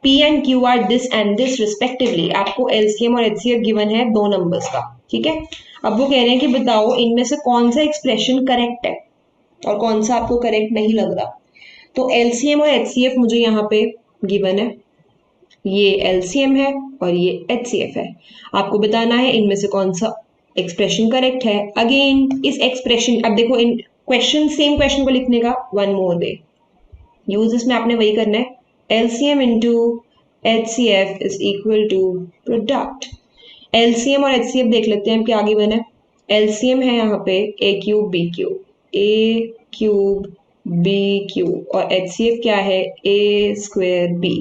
P and Q are this and this respectively, आपको LCM और HCF गिवन है दो नंबर्स का, ठीक है। अब वो कह रहे हैं कि बताओ इनमें से कौन सा एक्सप्रेशन करेक्ट है और कौन सा आपको करेक्ट नहीं लग रहा। तो LCM और HCF मुझे यहाँ पे गिवन है, ये LCM है और ये HCF है। आपको बताना है इनमें से कौन सा एक्सप्रेशन करेक्ट है। अगेन इस एक्सप्रेशन, अब देखो इन क्वेश्चन, सेम क्वेश्चन को लिखने का वन मोर वे यूज, इसमें आपने वही करना है, LCM into HCF is equal to product. LCM और HCF देख लेते हैं क्या गिवन है। LCM है यहाँ पे a cube b cube, a cube b cube, और HCF क्या है a square b।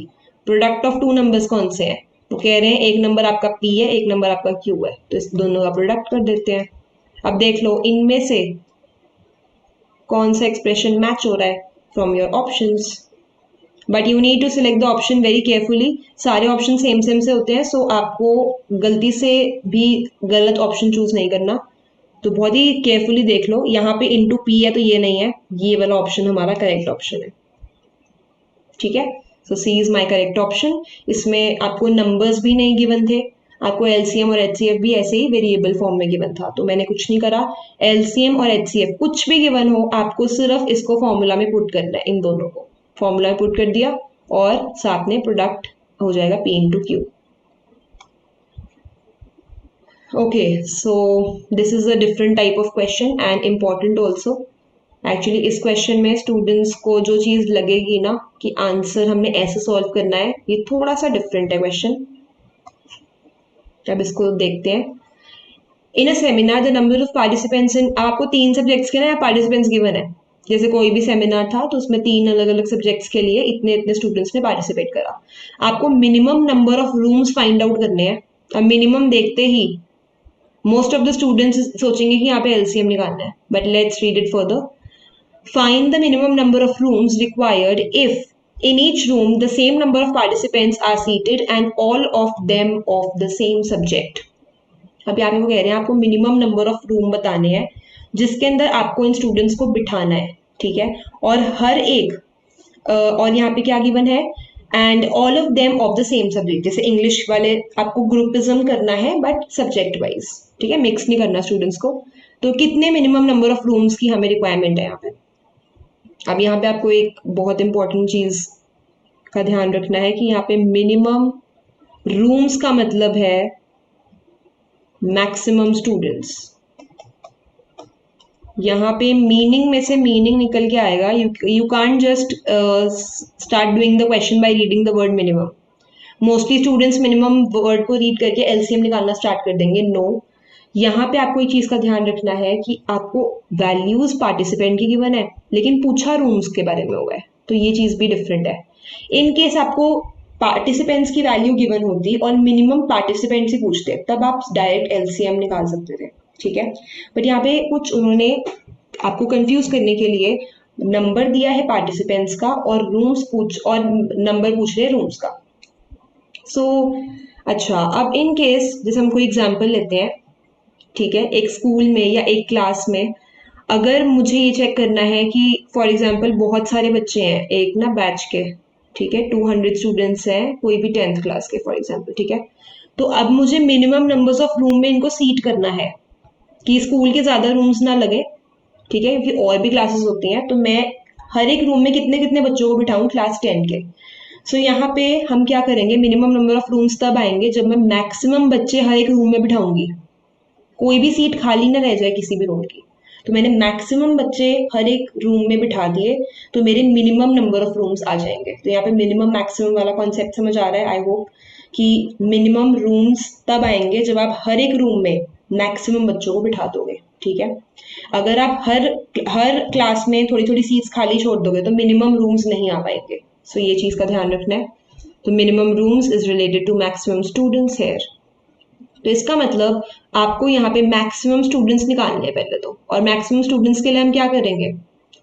Product of two numbers कौन से हैं, वो कह रहे हैं एक नंबर आपका p है, एक नंबर आपका q है, तो इस दोनों का प्रोडक्ट कर देते हैं। अब देख लो इनमें से कौन सा एक्सप्रेशन मैच हो रहा है from your options, but you need to select the option very carefully. सारे ऑप्शन सेम सेम से होते हैं, सो आपको गलती से भी गलत ऑप्शन चूज नहीं करना, तो बहुत ही केयरफुली देख लो। यहाँ पे इंटू पी है तो ये नहीं है, ये वाला ऑप्शन हमारा करेक्ट ऑप्शन है, ठीक है। सो सी इज माई करेक्ट ऑप्शन। इसमें आपको नंबर्स भी नहीं गिवन थे, आपको एलसीएम और एचसीएफ भी ऐसे ही वेरिएबल फॉर्म में गिवन था, तो मैंने कुछ नहीं करा। एलसीएम और एचसीएफ कुछ भी गिवन हो, आपको सिर्फ इसको फॉर्मूला में पुट करना है, इन दोनों को फॉर्मूला में पुट कर दिया और साथ में प्रोडक्ट हो जाएगा P into Q. Okay, so this is a different type of question and important also. Actually इस क्वेश्चन में स्टूडेंट्स को जो चीज़ लगेगी ना कि आंसर हमने ऐसे सॉल्व करना है, ये थोड़ा सा डिफरेंट है क्वेश्चन। अब इसको देखते हैं। In a seminar the number of participants in, आपको 3 सब्जेक्ट्स के ना पार्टिसिपेंट्स गिवन है, जैसे कोई भी सेमिनार था तो उसमें 3 अलग अलग सब्जेक्ट्स के लिए इतने इतने स्टूडेंट्स ने पार्टिसिपेट करा। आपको minimum number of rooms find out करने हैं। अब मिनिमम देखते ही मोस्ट ऑफ द स्टूडेंट्स सोचेंगे कि यहाँ पे एलसीएम निकालना है, but let's read it further. Find the minimum number of rooms required if in each room the same number of participants are seated and all of them of the same subject. अब यहाँ पे वो कह रहे हैं आपको minimum number of room बताने हैं जिसके अंदर आपको इन स्टूडेंट्स को बिठाना है, ठीक है, और हर एक और यहाँ पे क्या गिवन है, and all of them of the same subject, जैसे इंग्लिश वाले आपको ग्रुपिज्म करना है बट सब्जेक्ट वाइज, ठीक है, मिक्स नहीं करना स्टूडेंट्स को। तो कितने मिनिमम नंबर ऑफ रूम्स की हमें रिक्वायरमेंट है यहाँ पे। अब यहाँ पे आपको एक बहुत इंपॉर्टेंट चीज का ध्यान रखना है कि यहाँ पे मिनिमम रूम्स का मतलब है मैक्सिमम स्टूडेंट्स। यहाँ पे मीनिंग में से मीनिंग निकल के आएगा, you can't just start doing the question by reading the word minimum. Mostly students minimum word को रीड करके एलसीएम निकालना स्टार्ट कर देंगे, नो। यहाँ पे आपको एक चीज का ध्यान रखना है कि आपको वैल्यूज पार्टिसिपेंट की गिवन है लेकिन पूछा रूम्स के बारे में हुआ है, तो ये चीज भी डिफरेंट है। इन केस आपको पार्टिसिपेंट्स की वैल्यू गिवन होती और मिनिमम पार्टिसिपेंट्स ही पूछते तब आप डायरेक्ट एलसीएम निकाल सकते थे, ठीक है। बट यहाँ पे कुछ उन्होंने आपको कंफ्यूज करने के लिए नंबर दिया है पार्टिसिपेंट्स का और रूम्स और नंबर पूछ रहे हैं रूम्स का। सो अच्छा, अब इन केस जैसे हम कोई एग्जांपल लेते हैं, ठीक है, एक स्कूल में या एक क्लास में अगर मुझे ये चेक करना है कि फॉर एग्जांपल बहुत सारे बच्चे हैं एक ना बैच के, ठीक है, 200 स्टूडेंट्स हैं कोई भी 10th क्लास के फॉर एग्जांपल, ठीक है, तो अब मुझे मिनिमम नंबर्स ऑफ रूम में इनको सीट करना है कि स्कूल के ज्यादा रूम्स ना लगे, ठीक है, क्योंकि और भी क्लासेस होती हैं, तो मैं हर एक रूम में कितने कितने बच्चों को बिठाऊं क्लास 10 के। सो यहाँ पे हम क्या करेंगे, मिनिमम नंबर ऑफ रूम्स तब आएंगे जब मैं मैक्सिमम बच्चे हर एक रूम में बिठाऊंगी, कोई भी सीट खाली ना रह जाए किसी भी रूम की। तो मैंने मैक्सिमम बच्चे हर एक रूम में बिठा दिए तो मेरे मिनिमम नंबर ऑफ रूम्स आ जाएंगे। तो यहाँ पे मिनिमम मैक्सिमम वाला कॉन्सेप्ट समझ आ रहा है, आई होप कि मिनिमम रूम्स तब आएंगे जब आप हर एक रूम में मैक्सिमम बच्चों को बिठा दोगे, ठीक है। अगर आप हर क्लास में थोड़ी थोड़ी सीट्स खाली छोड़ दोगे तो मिनिमम रूम्स नहीं आ पाएंगे। सो ये चीज का ध्यान रखना है। तो minimum rooms is related to maximum students here. तो इसका मतलब आपको यहाँ पे मैक्सिमम स्टूडेंट्स निकालने हैं पहले तो, और मैक्सिमम स्टूडेंट्स के लिए हम क्या करेंगे,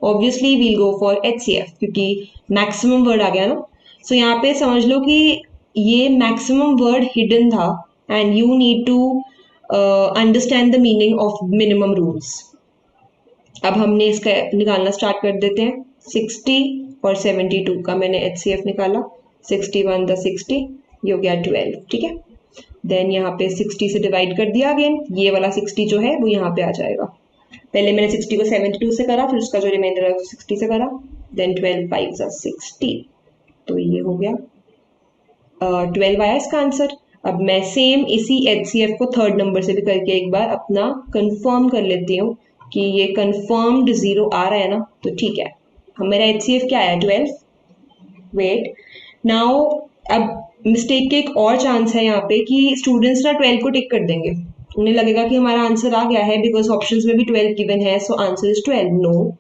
obviously we'll go for HCF क्योंकि मैक्सिमम वर्ड आ गया ना। सो यहाँ पे समझ लो कि ये मैक्सिमम वर्ड हिडन था and you need to understand the meaning of minimum rules. अब हमने इसका निकालना स्टार्ट कर देते हैं। 60 और 72 का मैंने एचसीएफ निकाला, 61 द 60, ये हो गया 12, ठीक है। देन यहाँ पे 60 से डिवाइड कर दिया अगेन, ये वाला 60 जो है वो यहाँ पे आ जाएगा। पहले मैंने 60 को 72 से करा, फिर उसका जो रिमाइंडर है 60 से करा, देन 12 5 60, तो ये हो गया 12 आया इसका आंसर। अब मैं सेम इसी एचसीएफ को थर्ड नंबर से भी करके एक बार अपना कंफर्म कर लेती हूँ कि ये कंफर्म्ड 0 आ रहा है ना, तो ठीक है। मेरा एचसीएफ क्या आया 12। वेट नाउ, अब मिस्टेक के एक और चांस है यहाँ पे कि स्टूडेंट्स ना 12 को टिक कर देंगे, उन्हें लगेगा कि हमारा आंसर आ गया है बिकॉज ऑप्शंस में भी 12 गिवन है, सो आंसर इज 12। नो,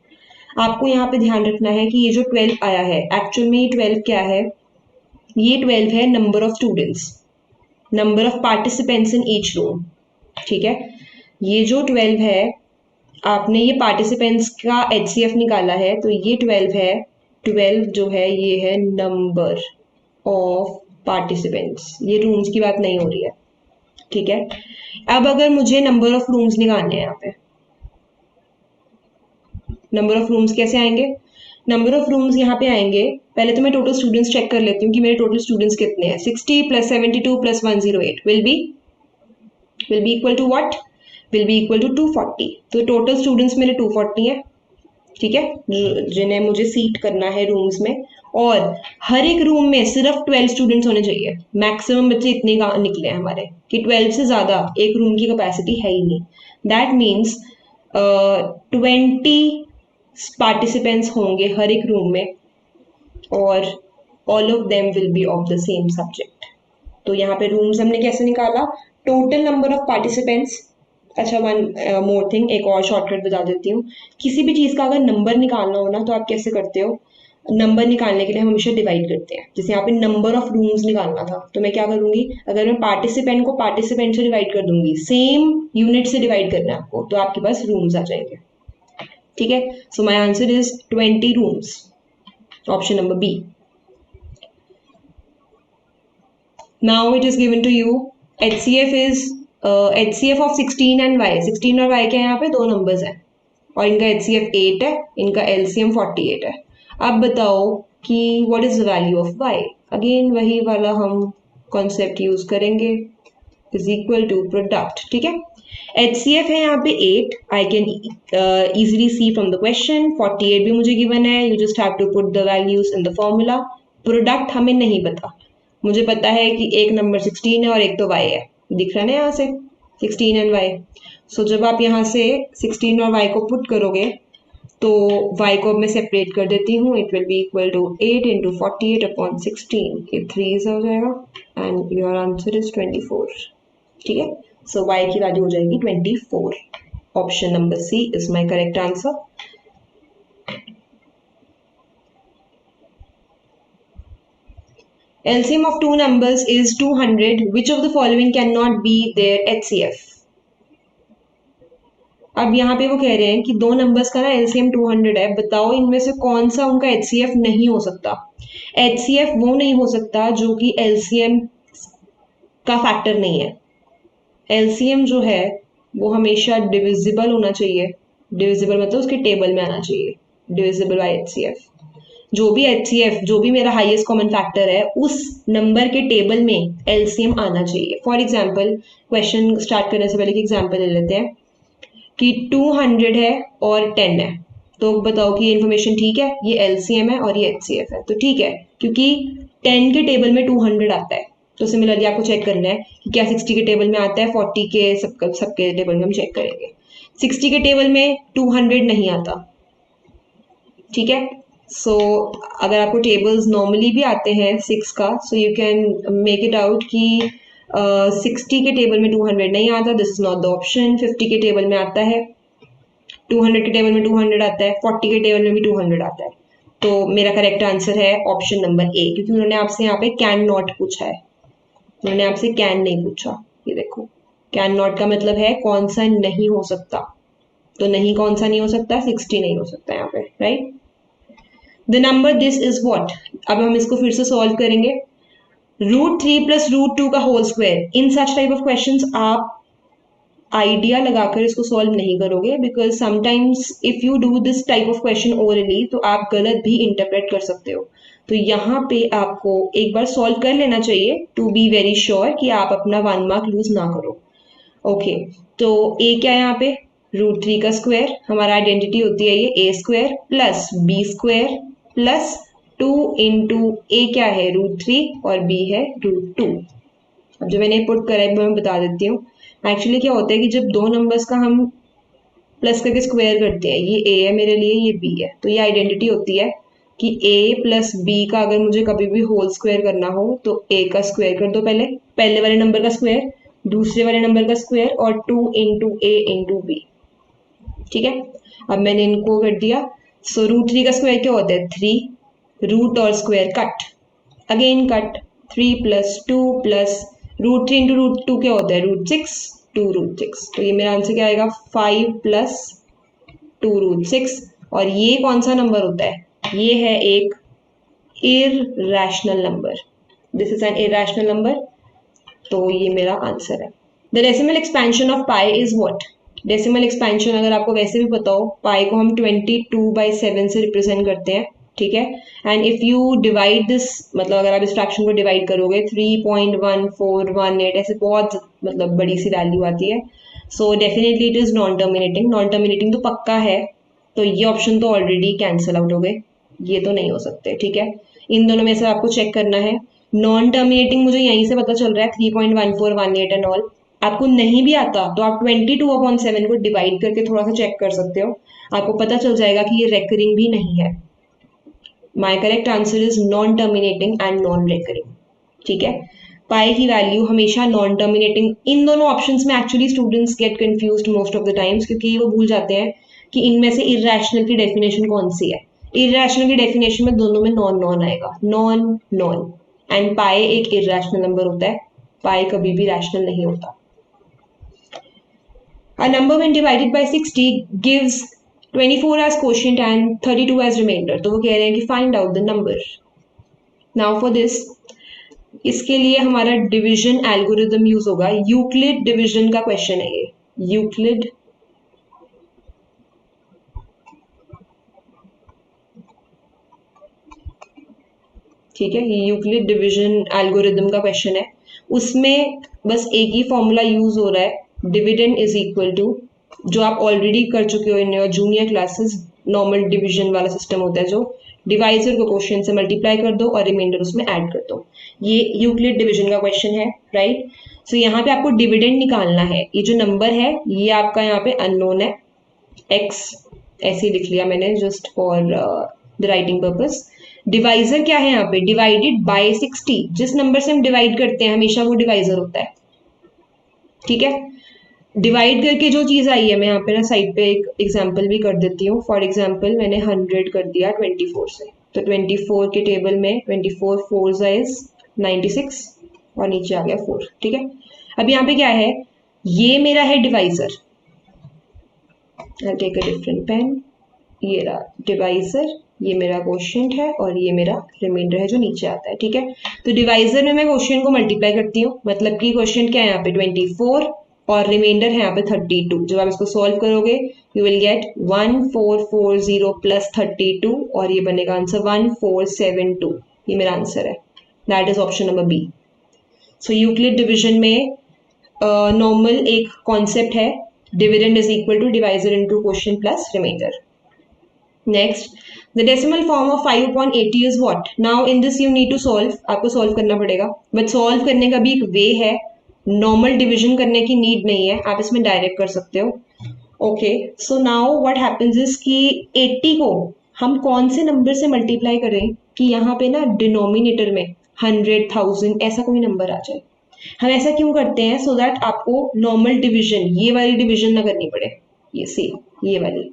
आपको यहाँ पे ध्यान रखना है कि ये जो 12 आया है एक्चुअल में ये 12 क्या है, ये 12 है number of students, number of participants in each room, ठीक है। ये जो 12 है आपने ये पार्टिसिपेंट्स का एचसीएफ निकाला है, तो ये 12 है, 12 जो है ये है नंबर ऑफ पार्टिसिपेंट्स, ये रूम्स की बात नहीं हो रही है, ठीक है। अब अगर मुझे नंबर ऑफ रूम्स निकालने हैं, यहाँ पे नंबर ऑफ रूम्स कैसे आएंगे, नंबर ऑफ रूम्स यहाँ पे आएंगे, पहले तो मैं टोटल स्टूडेंट्स चेक कर लेती हूँ कि मेरे टोटल स्टूडेंट्स कितने हैं। 60 + 72 + 108 will be equal to what, will be equal to 240। तो टोटल स्टूडेंट्स मेरे 240 है, ठीक है, जिन्हें मुझे सीट करना है रूम्स में, और हर एक रूम में सिर्फ 12 स्टूडेंट्स होने चाहिए। मैक्सिमम बच्चे इतने निकले हैं हमारे कि 12 से ज्यादा एक रूम की कैपेसिटी है ही नहीं। दैट मीन्स 20 पार्टिसिपेंट्स होंगे हर एक रूम में और all of them will be of the same subject. तो यहाँ पे रूम्स हमने कैसे निकाला, टोटल नंबर ऑफ पार्टिसिपेंट्स अच्छा, वन मोर थिंग, एक और शॉर्टकट बता देती हूँ। किसी भी चीज़ का अगर नंबर निकालना हो ना तो आप कैसे करते हो? नंबर निकालने के लिए हम हमेशा डिवाइड करते हैं। जैसे यहाँ पे नंबर ऑफ रूम्स निकालना था तो मैं क्या करूंगी, अगर मैं पार्टिसिपेंट को पार्टिसिपेंट से डिवाइड कर दूंगी, सेम यूनिट से डिवाइड करना है आपको, तो आपके पास रूम्स आ जाएंगे। ठीक है, so my answer is 20 rooms, option number B. Now it is given to you. HCF is HCF of 16 and y. 16 और y के यहाँ पे दो नंबर्स हैं और इनका HCF 8 है, इनका LCM 48 है। अब बताओ कि what is the value of y? Again वही वाला हम कॉन्सेप्ट यूज करेंगे, इज इक्वल टू प्रोडक्ट। ठीक है, HCF है यहाँ पे 8, I can easily see from the question। 48 भी मुझे गिवन है, you just have to put the values in the formula। Product हमें नहीं पता, मुझे पता है कि एक नंबर 16 है और एक तो y है, दिख रहा है ना यहाँ से 16 एंड y। सो जब आप यहाँ से 16 और y को पुट करोगे तो y को अब मैं सेपरेट कर देती हूँ, it will be equal to 8 into 48 upon 16, ये 3 हो जाएगा एंड योर आंसर इज 24। ठीक है, सो y की वैल्यू हो जाएगी 24। Option number C is my correct answer. LCM of two numbers is 200. Which of the following cannot be their HCF? अब यहाँ पे वो कह रहे हैं कि दो नंबर्स का ना LCM 200 है, बताओ इनमें से कौन सा उनका HCF नहीं हो सकता। HCF वो नहीं हो सकता जो कि LCM का फैक्टर नहीं है। LCM जो है वो हमेशा डिविजिबल होना चाहिए, डिविजिबल मतलब उसके टेबल में आना चाहिए, डिविजिबल बाय HCF। जो भी HCF, जो भी मेरा हाईएस्ट कॉमन फैक्टर है, उस नंबर के टेबल में LCM आना चाहिए। फॉर एग्जाम्पल, क्वेश्चन स्टार्ट करने से पहले की एग्जाम्पल ले लेते हैं कि 200 है और 10 है, तो बताओ कि ये इन्फॉर्मेशन ठीक है, ये LCM है और ये HCF है, तो ठीक है क्योंकि 10 के टेबल में 200 आता है। तो सिमिलरली आपको चेक करना है कि क्या 60 के टेबल में आता है, 40 के सबके टेबल में हम चेक करेंगे। 60 के टेबल में 200 नहीं आता। ठीक है, सो अगर आपको टेबल्स नॉर्मली भी आते हैं 6 का, so you can make it out कि 60 के टेबल में 200 नहीं आता, this is not the option. 50 के टेबल में आता है, 200 के टेबल में 200 आता है, 40 के टेबल में भी 200 आता है। तो मेरा करेक्ट आंसर है ऑप्शन नंबर ए, क्योंकि उन्होंने आपसे यहाँ पे कैन नॉट पूछा है, उन्होंने आपसे कैन नहीं पूछा। ये देखो, कैन नॉट का मतलब है कौन सा नहीं हो सकता, तो नहीं कौन सा नहीं हो सकता, 60 नहीं हो सकता यहाँ पे, right. The number this is what. अब हम इसको फिर से सॉल्व करेंगे। √3 प्लस √2 का whole square, in such type of questions आप आइडिया लगाकर इसको सॉल्व नहीं करोगे, because sometimes if you do this type of question orally तो आप गलत भी इंटरप्रेट कर सकते हो। तो यहाँ पे आपको एक बार सॉल्व कर लेना चाहिए टू बी वेरी श्योर कि आप अपना 1 मार्क लूज ना करो। ओके, तो ए क्या है यहाँ पे, √3 का स्क्वायर, हमारा आइडेंटिटी होती है ये a square plus b square plus 2 into A क्या है √3 और b है √2। अब जो मैंने पुट करा है मैं बता देती हूँ। एक्चुअली क्या होता है कि जब दो नंबर्स का हम प्लस करके स्क्वायर करते हैं, ये a है मेरे लिए, ये b है, तो ये आइडेंटिटी होती है कि a प्लस b का अगर मुझे कभी भी होल स्क्वायर करना हो तो a का स्क्वायर कर दो, पहले वाले नंबर का स्क्वायर, दूसरे वाले नंबर का स्क्वायर और 2 इंटू a इंटू b। ठीक है, अब मैंने इनको कर दिया। सो √3 का स्क्वायर क्या होता है 3, रूट और square cut, again cut, 3 plus 2 plus √3 into √2 क्या होता है √6, 2 √6। तो ये मेरा आंसर क्या आएगा 5 प्लस 2 √6। और ये कौन सा नंबर होता है, ये है एक irrational number, this is N irrational number, तो ये मेरा आंसर है। The decimal expansion of pi is what. Decimal expansion अगर आपको वैसे भी पता हो, पाई को हम 22/7 से रिप्रेजेंट करते हैं। ठीक है, and if you divide this, मतलब अगर आप इस फ्रैक्शन को डिवाइड करोगे 3.1418, ऐसे बहुत मतलब बड़ी सी वैल्यू आती है। So definitely it is non terminating, non terminating तो पक्का है, तो ये ऑप्शन तो ऑलरेडी कैंसिल आउट हो गए, ये तो नहीं हो सकते। ठीक है, इन दोनों में से आपको चेक करना है। नॉन टर्मिनेटिंग मुझे यहीं से पता चल रहा है 3.1418 एंड ऑल। आपको नहीं भी आता तो आप 22/7 को डिवाइड करके थोड़ा सा चेक कर सकते हो, आपको पता चल जाएगा कि ये रेकरिंग भी नहीं है। माई correct answer is non terminating and non recurring. ठीक है, पाई की वैल्यू हमेशा नॉन टर्मिनेटिंग, इन दोनों ऑप्शंस में actually students gate confused most of the times, क्योंकि वो भूल जाते हैं कि इनमें से इरैशनल की डेफिनेशन कौन सी है। इरैशनल की डेफिनेशन में दोनों में नॉन नॉन आएगा, नॉन नॉन, एंड पाई एक इरैशनल नंबर होता है, पाई कभी भी रैशनल नहीं होता। A number when divided by 60 gives 24 as quotient and 32 as remainder. तो वो कह रहे हैं कि find out the number. Now for this, इसके लिए हमारा डिवीजन एल्गोरिदम यूज होगा। यूक्लिड डिवीजन का क्वेश्चन है ये, यूक्लिड ठीक है, ये यूक्लिड डिवीजन एल्गोरिदम का क्वेश्चन है। उसमें बस एक ही फॉर्मूला यूज हो रहा है, डिविडेंड इज इक्वल टू, जो आप ऑलरेडी कर चुके हो in your junior classes, normal division वाला सिस्टम होता है, जो डिवाइजर को क्वेश्चन से मल्टीप्लाई कर दो और रिमाइंडर उसमें ऐड कर दो। ये यूक्लिड डिवीजन का क्वेश्चन है, राइट। सो यहाँ पे आपको डिविडेंड निकालना है। ये जो नंबर है ये आपका यहाँ पे अननोन है, एक्स ऐसे ही लिख लिया मैंने just for the writing purpose. Divisor क्या है यहाँ पे, डिवाइडेड बाय 60, जिस नंबर से हम डिवाइड करते हैं हमेशा वो डिवाइजर होता है, ठीक है। डिवाइड करके जो चीज आई है, मैं यहाँ पे ना साइड पे एक एग्जांपल भी कर देती हूँ। फॉर एग्जांपल मैंने 100 कर दिया 24 से, तो 24 के टेबल में 24 4 इज 96 और नीचे आ गया 4, ठीक है। अब यहाँ पे क्या है, ये मेरा है divisor, I'll take a different pen, ये रहा डिवाइजर, ये मेरा क्वोशिएंट है और ये मेरा रिमाइंडर है जो नीचे आता है, ठीक है। तो डिवाइजर में मैं क्वोशिएंट को मल्टीप्लाई करती हूँ, मतलब कि क्वोशिएंट क्या है यहाँ पे 24 और रिमाइंडर है यहाँ पे 32। जब आप इसको सॉल्व करोगे यू विल गेट 1440 प्लस 32 और ये बनेगा आंसर 1472। ये मेरा आंसर है, that is option number B. So Euclid division में नॉर्मल एक कॉन्सेप्ट है, dividend is equal to divisor into quotient plus remainder. Next, the decimal form of 5/80 is what? Now in this you need to solve, आपको solve करना पड़ेगा, but solve करने का भी एक वे है, नॉर्मल डिवीजन करने की नीड नहीं है, आप इसमें डायरेक्ट कर सकते हो। Okay, so now what happens is कि 80 को हम कौन से नंबर से मल्टीप्लाई करें कि यहाँ पे ना डिनोमिनेटर में 100 1000 ऐसा कोई नंबर आ जाए। हम ऐसा क्यों करते हैं, सो दैट आपको नॉर्मल डिवीजन, ये वाली डिवीजन ना करनी पड़े, ये सी ये वाली।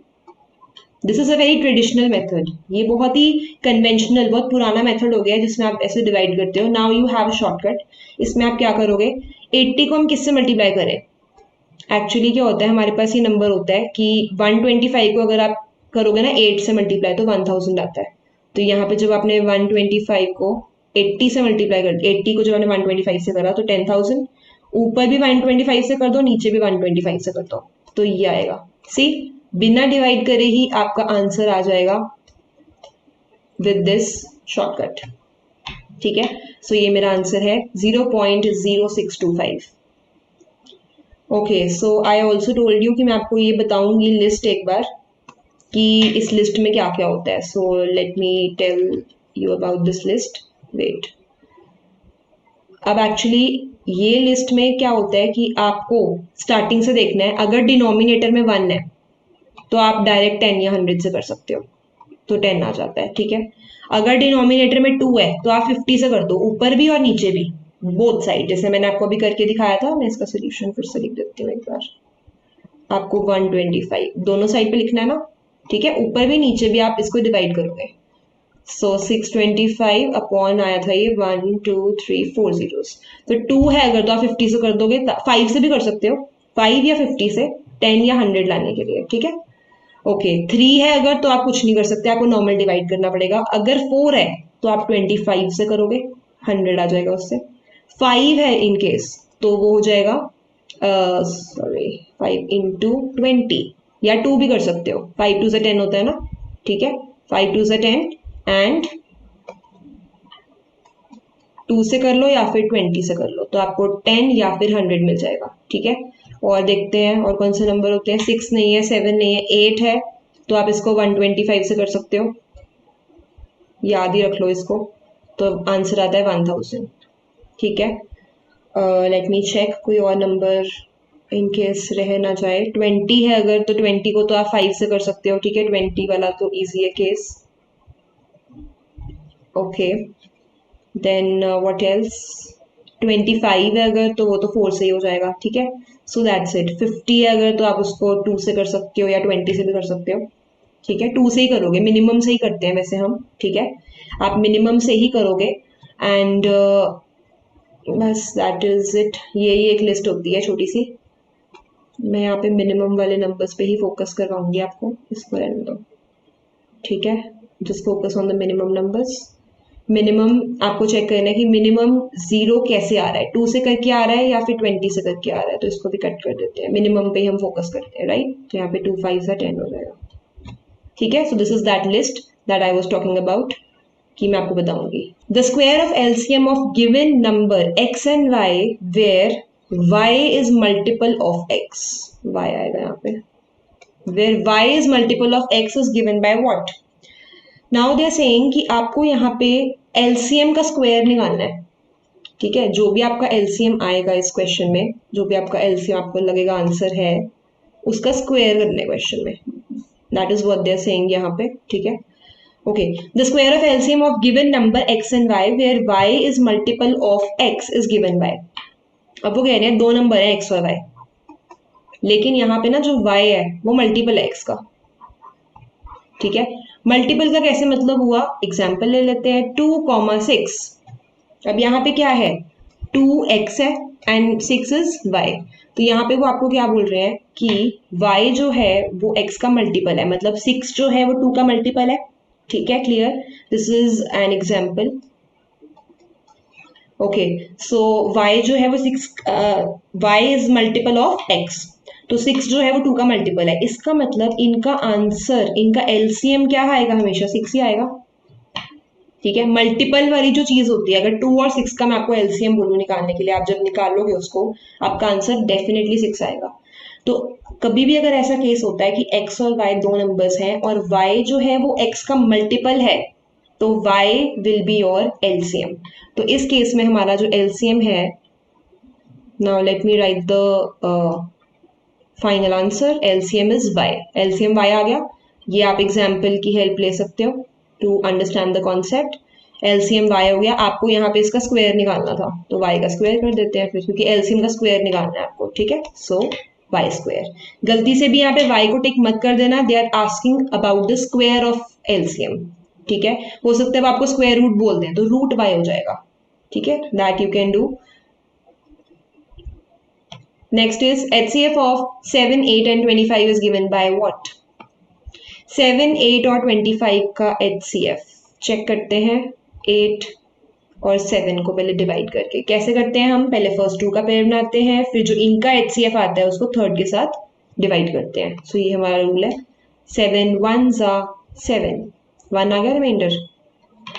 This is a very traditional method, ये बहुत ही कन्वेंशनल, बहुत पुराना मेथड हो गया है जिसमें आप ऐसे डिवाइड करते हो। Now you have a shortcut, इसमें आप क्या करोगे, 80 को हम किससे मल्टीप्लाई करें। एक्चुअली क्या होता है, हमारे पास ये नंबर होता है कि 125 को अगर आप करोगे ना 8 से मल्टीप्लाई तो 1000 आता है। तो यहाँ पे जब आपने 125 को 80 से मल्टीप्लाई कर, 80 को जब आपने 125 से करा तो 10,000, ऊपर भी 125 से कर दो नीचे भी 125 से कर दो तो ये आएगा। सी, बिना डिवाइड करे ही आपका आंसर आ जाएगा विद दिस शॉर्टकट, ठीक है। सो ये मेरा आंसर है 0.0625। Okay, so I also told you कि मैं आपको ये बताऊंगी लिस्ट एक बार कि इस लिस्ट में क्या क्या होता है। So let me tell you about this list, wait. अब एक्चुअली ये लिस्ट में क्या होता है कि आपको स्टार्टिंग से देखना है, अगर डिनोमिनेटर में 1 है तो आप डायरेक्ट 10 या 100 से कर सकते हो, तो 10 आ जाता है, ठीक है। अगर डिनोमिनेटर में 2 है तो आप 50 से कर दो, ऊपर भी और नीचे भी, बोथ साइड, जैसे मैंने आपको अभी करके दिखाया था। मैं इसका सोल्यूशन फिर से लिख देती हूँ एक बार, आपको 125 दोनों साइड पे लिखना है ना, ठीक है, ऊपर भी नीचे भी आप इसको डिवाइड करोगे। सो 625 अपॉन आया था ये 1 2 3 4 zeros, तो 2 है अगर तो आप 50 से कर दोगे, 5 से भी कर सकते हो, 5 या 50 से 10 या 100 लाने के लिए, ठीक है। ओके, 3 है अगर तो आप कुछ नहीं कर सकते, आपको नॉर्मल डिवाइड करना पड़ेगा। अगर 4 है तो आप 25 से करोगे, 100 आ जाएगा उससे। 5 है इन केस तो वो हो जाएगा सॉरी 5 इंटू 20, या 2 भी कर सकते हो, 5 2 से 10 होता है ना, ठीक है, 5 2 से 10 एंड 2 से कर लो या फिर 20 से कर लो, तो आपको 10 या फिर 100 मिल जाएगा, ठीक है। और देखते हैं और कौन से नंबर होते हैं, 6 नहीं है, 7 नहीं है, 8 है, तो आप इसको 125 से कर सकते हो, याद ही रख लो इसको, तो आंसर आता है 1000, ठीक है। लेट मी चेक कोई और नंबर इन केस रह ना जाए। 20 है अगर तो 20 को तो आप 5 से कर सकते हो, ठीक है, 20 वाला तो ईजी है case. Okay, then what else, 25 है अगर तो वो तो 4 से ही हो जाएगा, ठीक है। So that's it. 50 है अगर तो आप उसको 2 से कर सकते हो या 20 से भी कर सकते हो, ठीक है। 2 से ही करोगे, मिनिमम से ही करते हैं वैसे हम, ठीक है। आप मिनिमम से ही करोगे एंड बस दैट इज इट। यही एक लिस्ट होती है छोटी सी। मैं यहाँ पे मिनिमम वाले नंबर्स पे ही फोकस करवाऊंगी आपको, इसको रहने दो, ठीक है। Just focus on the minimum numbers. Minimum आपको चेक करना है कि मिनिमम 0 कैसे आ रहा है, 2 से करके आ रहा है या फिर 20 से करके आ रहा है, तो इसको भी कट कर देते हैं। मिनिमम पे ही हम फोकस करते हैं, राइट। तो यहाँ पे 2 5 से 10 हो जाएगा, ठीक है। So this is that list that I was talking about कि मैं आपको बताऊंगी। The square of LCM of given number x and y where y is multiple of x, y आएगा यहाँ पे, where y is multiple of x is given by what. Now they are saying कि आपको यहाँ पे LCM का square निकालना है, ठीक है। जो भी आपका एलसीएम आएगा इस क्वेश्चन में, जो भी आपका एलसीएम आपको लगेगा आंसर है, उसका स्क्वायर करना है क्वेश्चन में। That is what they are saying यहाँ पे, ठीक है। Okay, the square of LCM of given number x and y where y is multiple of x is given by। अब वो कह रहे हैं दो नंबर है x और y, लेकिन यहाँ पे ना जो y है वो मल्टीपल है x का, ठीक है। मल्टीपल का कैसे मतलब हुआ, एग्जाम्पल ले लेते हैं 2,6। अब यहाँ पे क्या है, 2x है एंड 6 इज y। तो यहाँ पे वो आपको क्या बोल रहे हैं कि y जो है वो x का मल्टीपल है, मतलब 6 जो है वो 2 का मल्टीपल है, ठीक है। Clear, this is an example. Okay, so y जो है वो 6, y is multiple of x, तो 6 जो है वो 2 का मल्टीपल है। इसका मतलब इनका आंसर, इनका एलसीएम क्या आएगा, हमेशा 6 ही आएगा, ठीक है। मल्टीपल वाली जो चीज होती है, अगर 2 और 6 का मैं आपको एलसीएम बोलूँ निकालने के लिए, आप जब निकालोगे उसको आपका आंसर डेफिनेटली 6 आएगा। तो कभी भी अगर ऐसा केस होता है कि x और y दो नंबर्स हैं और y जो है वो x का मल्टीपल है, तो y will be your LCM. तो इस केस में हमारा जो एलसीएम है, now let me write the final answer, LCM is y। LCM y आ गया। ये आप एग्जाम्पल की हेल्प ले सकते हो to understand the concept. LCM y हो गया, आपको यहाँ पे इसका स्क्वायर निकालना था तो y का स्क्वायर कर देते हैं फिर, क्योंकि एलसीएम का स्क्वायर निकालना है आपको, ठीक है। सो वाई स्क्वायर। गलती से भी यहाँ पे y को टिक मत कर देना, they are asking about the square of LCM, ठीक है। हो सकता है वो आपको स्क्वायर रूट बोल दें तो रूट y हो जाएगा, ठीक है। That you can do. Next is HCF of 7 8 and 25 is given by what. 7 8 और 25 का HCF चेक करते हैं। 8 और 7 को पहले डिवाइड करके कैसे करते हैं हम, पहले फर्स्ट 2 का पेयर बनाते हैं, फिर जो इनका HCF आता है उसको थर्ड के साथ डिवाइड करते हैं। सो ये हमारा रूल है। 7 1 7, 1 आ गया रिमाइंडर,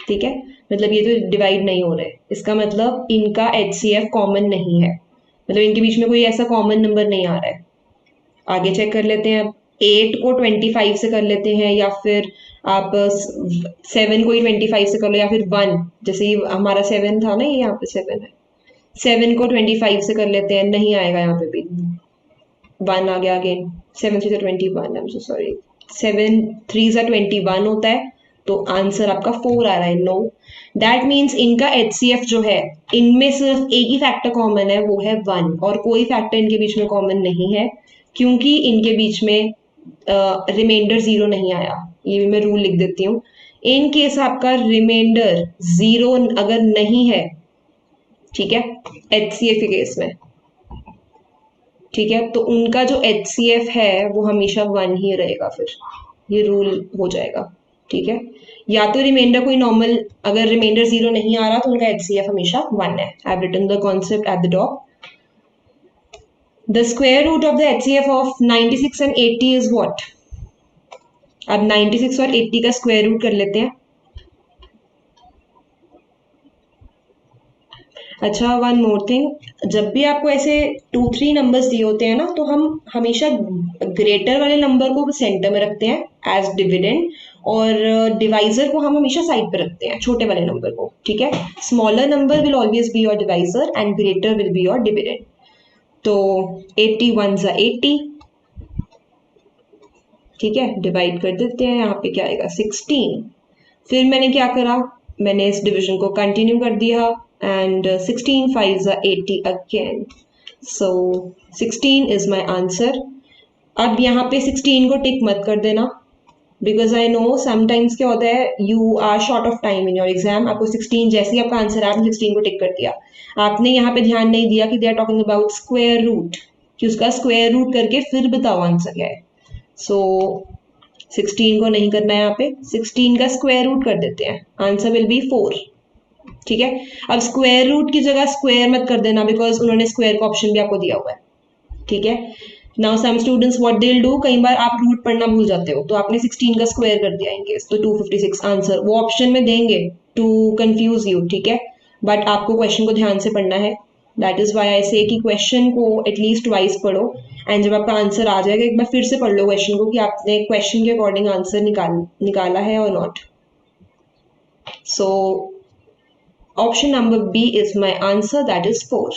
ठीक है। मतलब ये तो डिवाइड नहीं हो रहे, इसका मतलब इनका HCF कॉमन नहीं है, मतलब इनके बीच में कोई ऐसा कॉमन नंबर नहीं आ रहा है। आगे चेक कर लेते हैं, 8 को 25 से कर लेते हैं, या फिर आप 7 को ही 25 से कर लो, या फिर 1, जैसे हमारा 7 था ना, ये यहाँ पे 7 है, 7 को 25 से कर लेते हैं, नहीं आएगा यहाँ पे भी, 1 आ गया again. 7 3 21, I am so sorry, 7 3 21 होता है, तो आंसर आपका 4 आ रहा है, नो। दैट मीन्स इनका HCF जो है, इनमें सिर्फ एक ही फैक्टर कॉमन है, वो है 1, और कोई फैक्टर इनके बीच में कॉमन नहीं है, क्योंकि इनके बीच में रिमाइंडर 0 नहीं आया। ये भी मैं रूल लिख देती हूँ। इन केस आपका रिमाइंडर 0 अगर नहीं है, ठीक है, HCF के केस में, ठीक है, तो उनका जो HCF है वो हमेशा 1 ही रहेगा, फिर ये रूल हो जाएगा, ठीक है। या तो रिमाइंडर कोई नॉर्मल, अगर रिमाइंडर 0 नहीं आ रहा तो उनका HCF हमेशा 1 है। I have written the concept at the top. The square root of the HCF of 96 and 80 is what? अब 96 और 80 का स्क्वायर रूट कर लेते हैं। अच्छा, वन मोर थिंग, जब भी आपको ऐसे 2 3 नंबर्स दिए होते हैं ना, तो हम हमेशा ग्रेटर वाले नंबर को सेंटर में रखते हैं एज डिविडेंड, और डिवाइजर को हम हमेशा साइड पे रखते हैं, छोटे वाले नंबर को, ठीक है। Smaller number will always be your divisor and greater will be your dividend. तो 81 80, ठीक है, डिवाइड कर देते हैं। यहाँ पे क्या आएगा, 16। फिर मैंने क्या करा, मैंने इस डिवीजन को कंटिन्यू कर दिया, and 16 5s are 80 again. So 16 is my answer. अब यहाँ पे 16 को टिक मत कर देना, बिकॉज आई नो समटाइम्स क्या होता है, you are short of time in your exam, आपको 16 जैसे ही आपका आंसर है आपने 16 को टिक कर दिया। आपने यहाँ पे ध्यान नहीं दिया कि they are talking about square root, कि उसका स्क्वायर रूट करके फिर बताओ आंसर क्या है। सो 16 को नहीं करना है, यहाँ पे 16 का स्क्वायर रूट कर देते हैं, आंसर विल बी 4। ठीक है, अब स्क्वायर रूट की जगह स्क्वायर मत कर देना, बिकॉज उन्होंने स्क्वायर का ऑप्शन भी आपको दिया हुआ है। ठीक है, now some students what they will do, कई बार आप रूट पढ़ना भूल जाते हो, तो आपने 16 का स्क्वायर कर दिया इनकेस, तो 256 आंसर वो ऑप्शन में देंगे टू कंफ्यूज यू। ठीक है, बट आपको क्वेश्चन को ध्यान से पढ़ना है, दैट इज वाई आई से कि क्वेश्चन को एटलीस्ट वाइज पढ़ो, एंड जब आपका आंसर आ जाएगा एक बार फिर से पढ़ लो क्वेश्चन को कि आपने क्वेश्चन के अकॉर्डिंग आंसर निकाला है और not. So option number B is my answer, that is 4.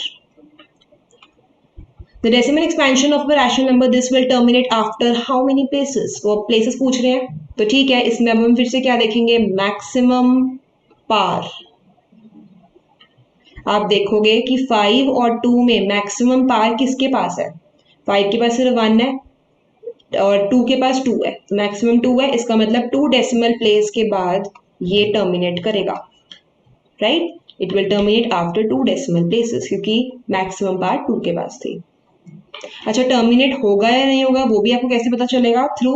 The decimal expansion of a rational number, this will terminate after how many places? वो places पूछ रहे हैं, तो ठीक है, इसमें अब हम फिर से क्या देखेंगे, मैक्सिमम पार। आप देखोगे कि 5 और 2 में मैक्सिमम पार किसके पास है, 5 के पास सिर्फ 1 है और 2 के पास 2 है, मैक्सिमम 2 है, इसका मतलब 2 डेसिमल प्लेस के बाद ये टर्मिनेट करेगा, right? It will terminate after 2 decimal places, क्योंकि मैक्सिमम पार 2 के पास थी। अच्छा, टर्मिनेट होगा या नहीं होगा वो भी आपको कैसे पता चलेगा, थ्रू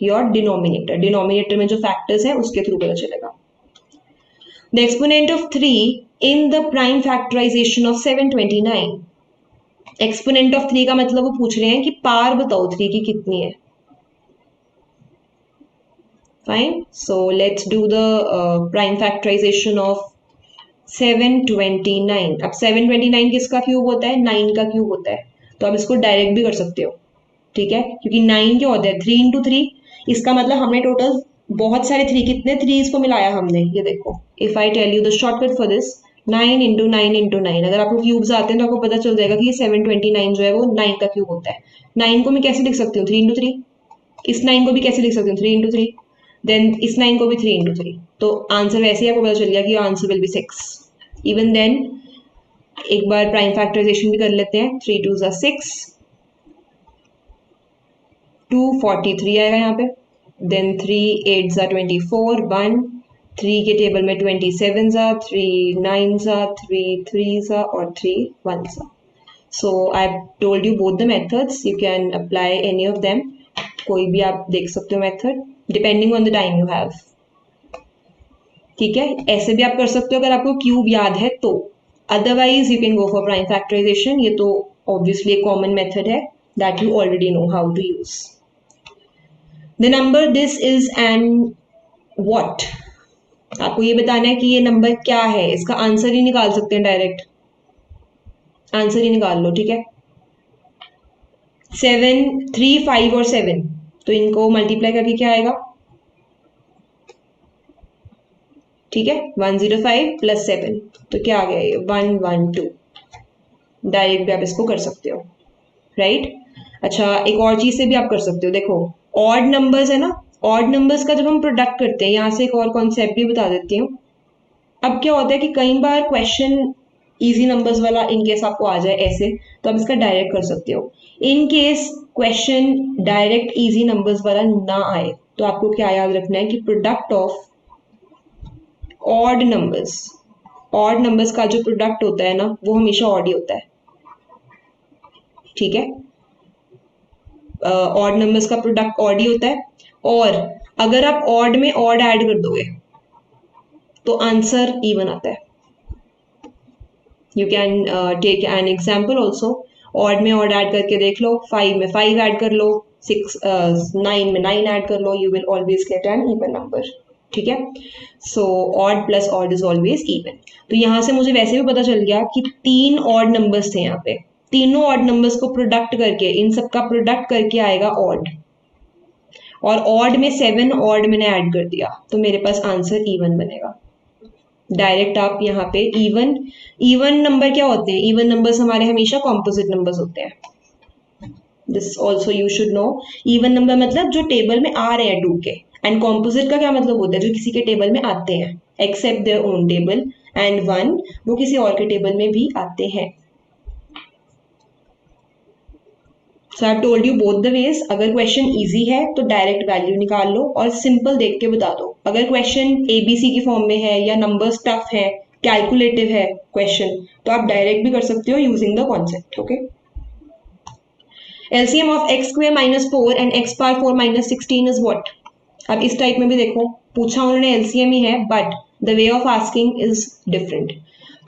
योर डिनोमिनेटर, डिनोमिनेटर में जो फैक्टर्स है उसके थ्रू पता चलेगा। The exponent of 3 in the prime factorization of 729, exponent of 3 का मतलब वो पूछ रहे हैं कि पार बताओ 3 की कितनी है। Fine, so let's do the prime factorization of 729। अब 729 किसका क्यूब होता है, 9 का क्यूब होता है, तो आप इसको डायरेक्ट भी कर सकते हो। ठीक है, क्योंकि 9 क्या होता है, 3 इंटू 3, इसका मतलब हमने टोटल बहुत सारे 3, कितने 3 को मिलाया हमने, ये देखो, if I tell you the shortcut for this, 9 into 9 into 9, अगर आपको क्यूब्स आते हैं तो आपको पता चल जाएगा कि 729 जो है वो 9 का क्यूब होता है। 9 को मैं कैसे लिख सकती हूँ, 3 इंटू 3, इस 9 को भी कैसे लिख सकती हूँ, 3 इंटू 3, देन इस 9 को भी 3 इंटू 3, तो आंसर वैसे ही आपको पता चल गया कि answer will be 6। Even then एक बार प्राइम फैक्टराइजेशन भी कर लेते हैं, 3 2 ज़ा 6, 243 आएगा यहाँ पे, देन 3 8 ज़ा 24, 1 3 के टेबल में 27 ज़ा, 3 9 ज़ा, 3 3 ज़ा और 3 1 ज़ा। So I told you both the methods, you can apply any of them, कोई भी आप देख सकते हो method, depending on the time you have. ठीक है, ऐसे भी आप कर सकते हो अगर आपको क्यूब याद है तो, otherwise you can go for prime factorization, ये तो ऑब्वियसली एक कॉमन मेथड है that you already know how to use. The number this is an what, आपको ये बताना है कि ये नंबर क्या है, इसका आंसर ही निकाल सकते हैं, डायरेक्ट आंसर ही निकाल लो। ठीक है, 7 3 5 और 7, तो इनको मल्टीप्लाई करके क्या आएगा, ठीक है, 105 प्लस 7, तो क्या आ गया ये 112, डायरेक्ट भी आप इसको कर सकते हो, राइट? अच्छा, एक और चीज से भी आप कर सकते हो, देखो ऑड नंबर्स है ना, ऑड नंबर्स का जब हम प्रोडक्ट करते हैं, यहाँ से एक और कॉन्सेप्ट भी बता देती हूँ। अब क्या होता है कि कई बार क्वेश्चन इजी नंबर्स वाला इनकेस आपको आ जाए ऐसे, तो आप इसका डायरेक्ट कर सकते हो। In case question direct easy numbers वाला ना आए, तो आपको क्या याद रखना है कि product of odd numbers, odd numbers का जो प्रोडक्ट होता है ना वो हमेशा ऑड ही होता है। ठीक है, ऑड नंबर्स का प्रोडक्ट ऑड ही होता है, और अगर आप ऑड में ऑड ऐड कर दोगे तो आंसर इवन आता है। You can take an example also, odd में ऑड ऐड करके देख लो, 5 में 5 ऐड कर लो, 9 में 9 ऐड कर लो, you will always get an even number. ठीक है, so odd plus odd is always even. तो यहाँ से मुझे वैसे भी पता चल गया कि 3 ऑड नंबर्स थे यहाँ पे, तीनों ऑड नंबर्स को प्रोडक्ट करके, इन सब का प्रोडक्ट करके आएगा ऑड, और ऑड में 7 ऑड मैंने ऐड कर दिया, तो मेरे पास आंसर इवन बनेगा। डायरेक्ट आप यहाँ पे इवन नंबर क्या होते हैं, इवन नंबर्स हमारे हमेशा कॉम्पोजिट नंबर्स होते हैं, this also you should know. Even number मतलब जो टेबल में आ रहे हैं 2 के, एंड कॉम्पोजिट का क्या मतलब होता है, जो किसी के टेबल में आते हैं। Except their own table, and 1 वो किसी और के टेबल में भी आते हैं। So I told you both the ways. अगर क्वेश्चन इजी है तो डायरेक्ट वैल्यू निकाल लो और सिंपल देख के बता दो। अगर क्वेश्चन एबीसी की फॉर्म में है या नंबर्स टफ है, कैलकुलेटिव है क्वेश्चन, तो आप डायरेक्ट भी कर सकते हो using the concept. Okay, LCM of x square minus 4 and x power 4 minus 16 is what. अब इस टाइप में भी देखो, पूछा उन्होंने एलसीएम ही है but the way of asking is different.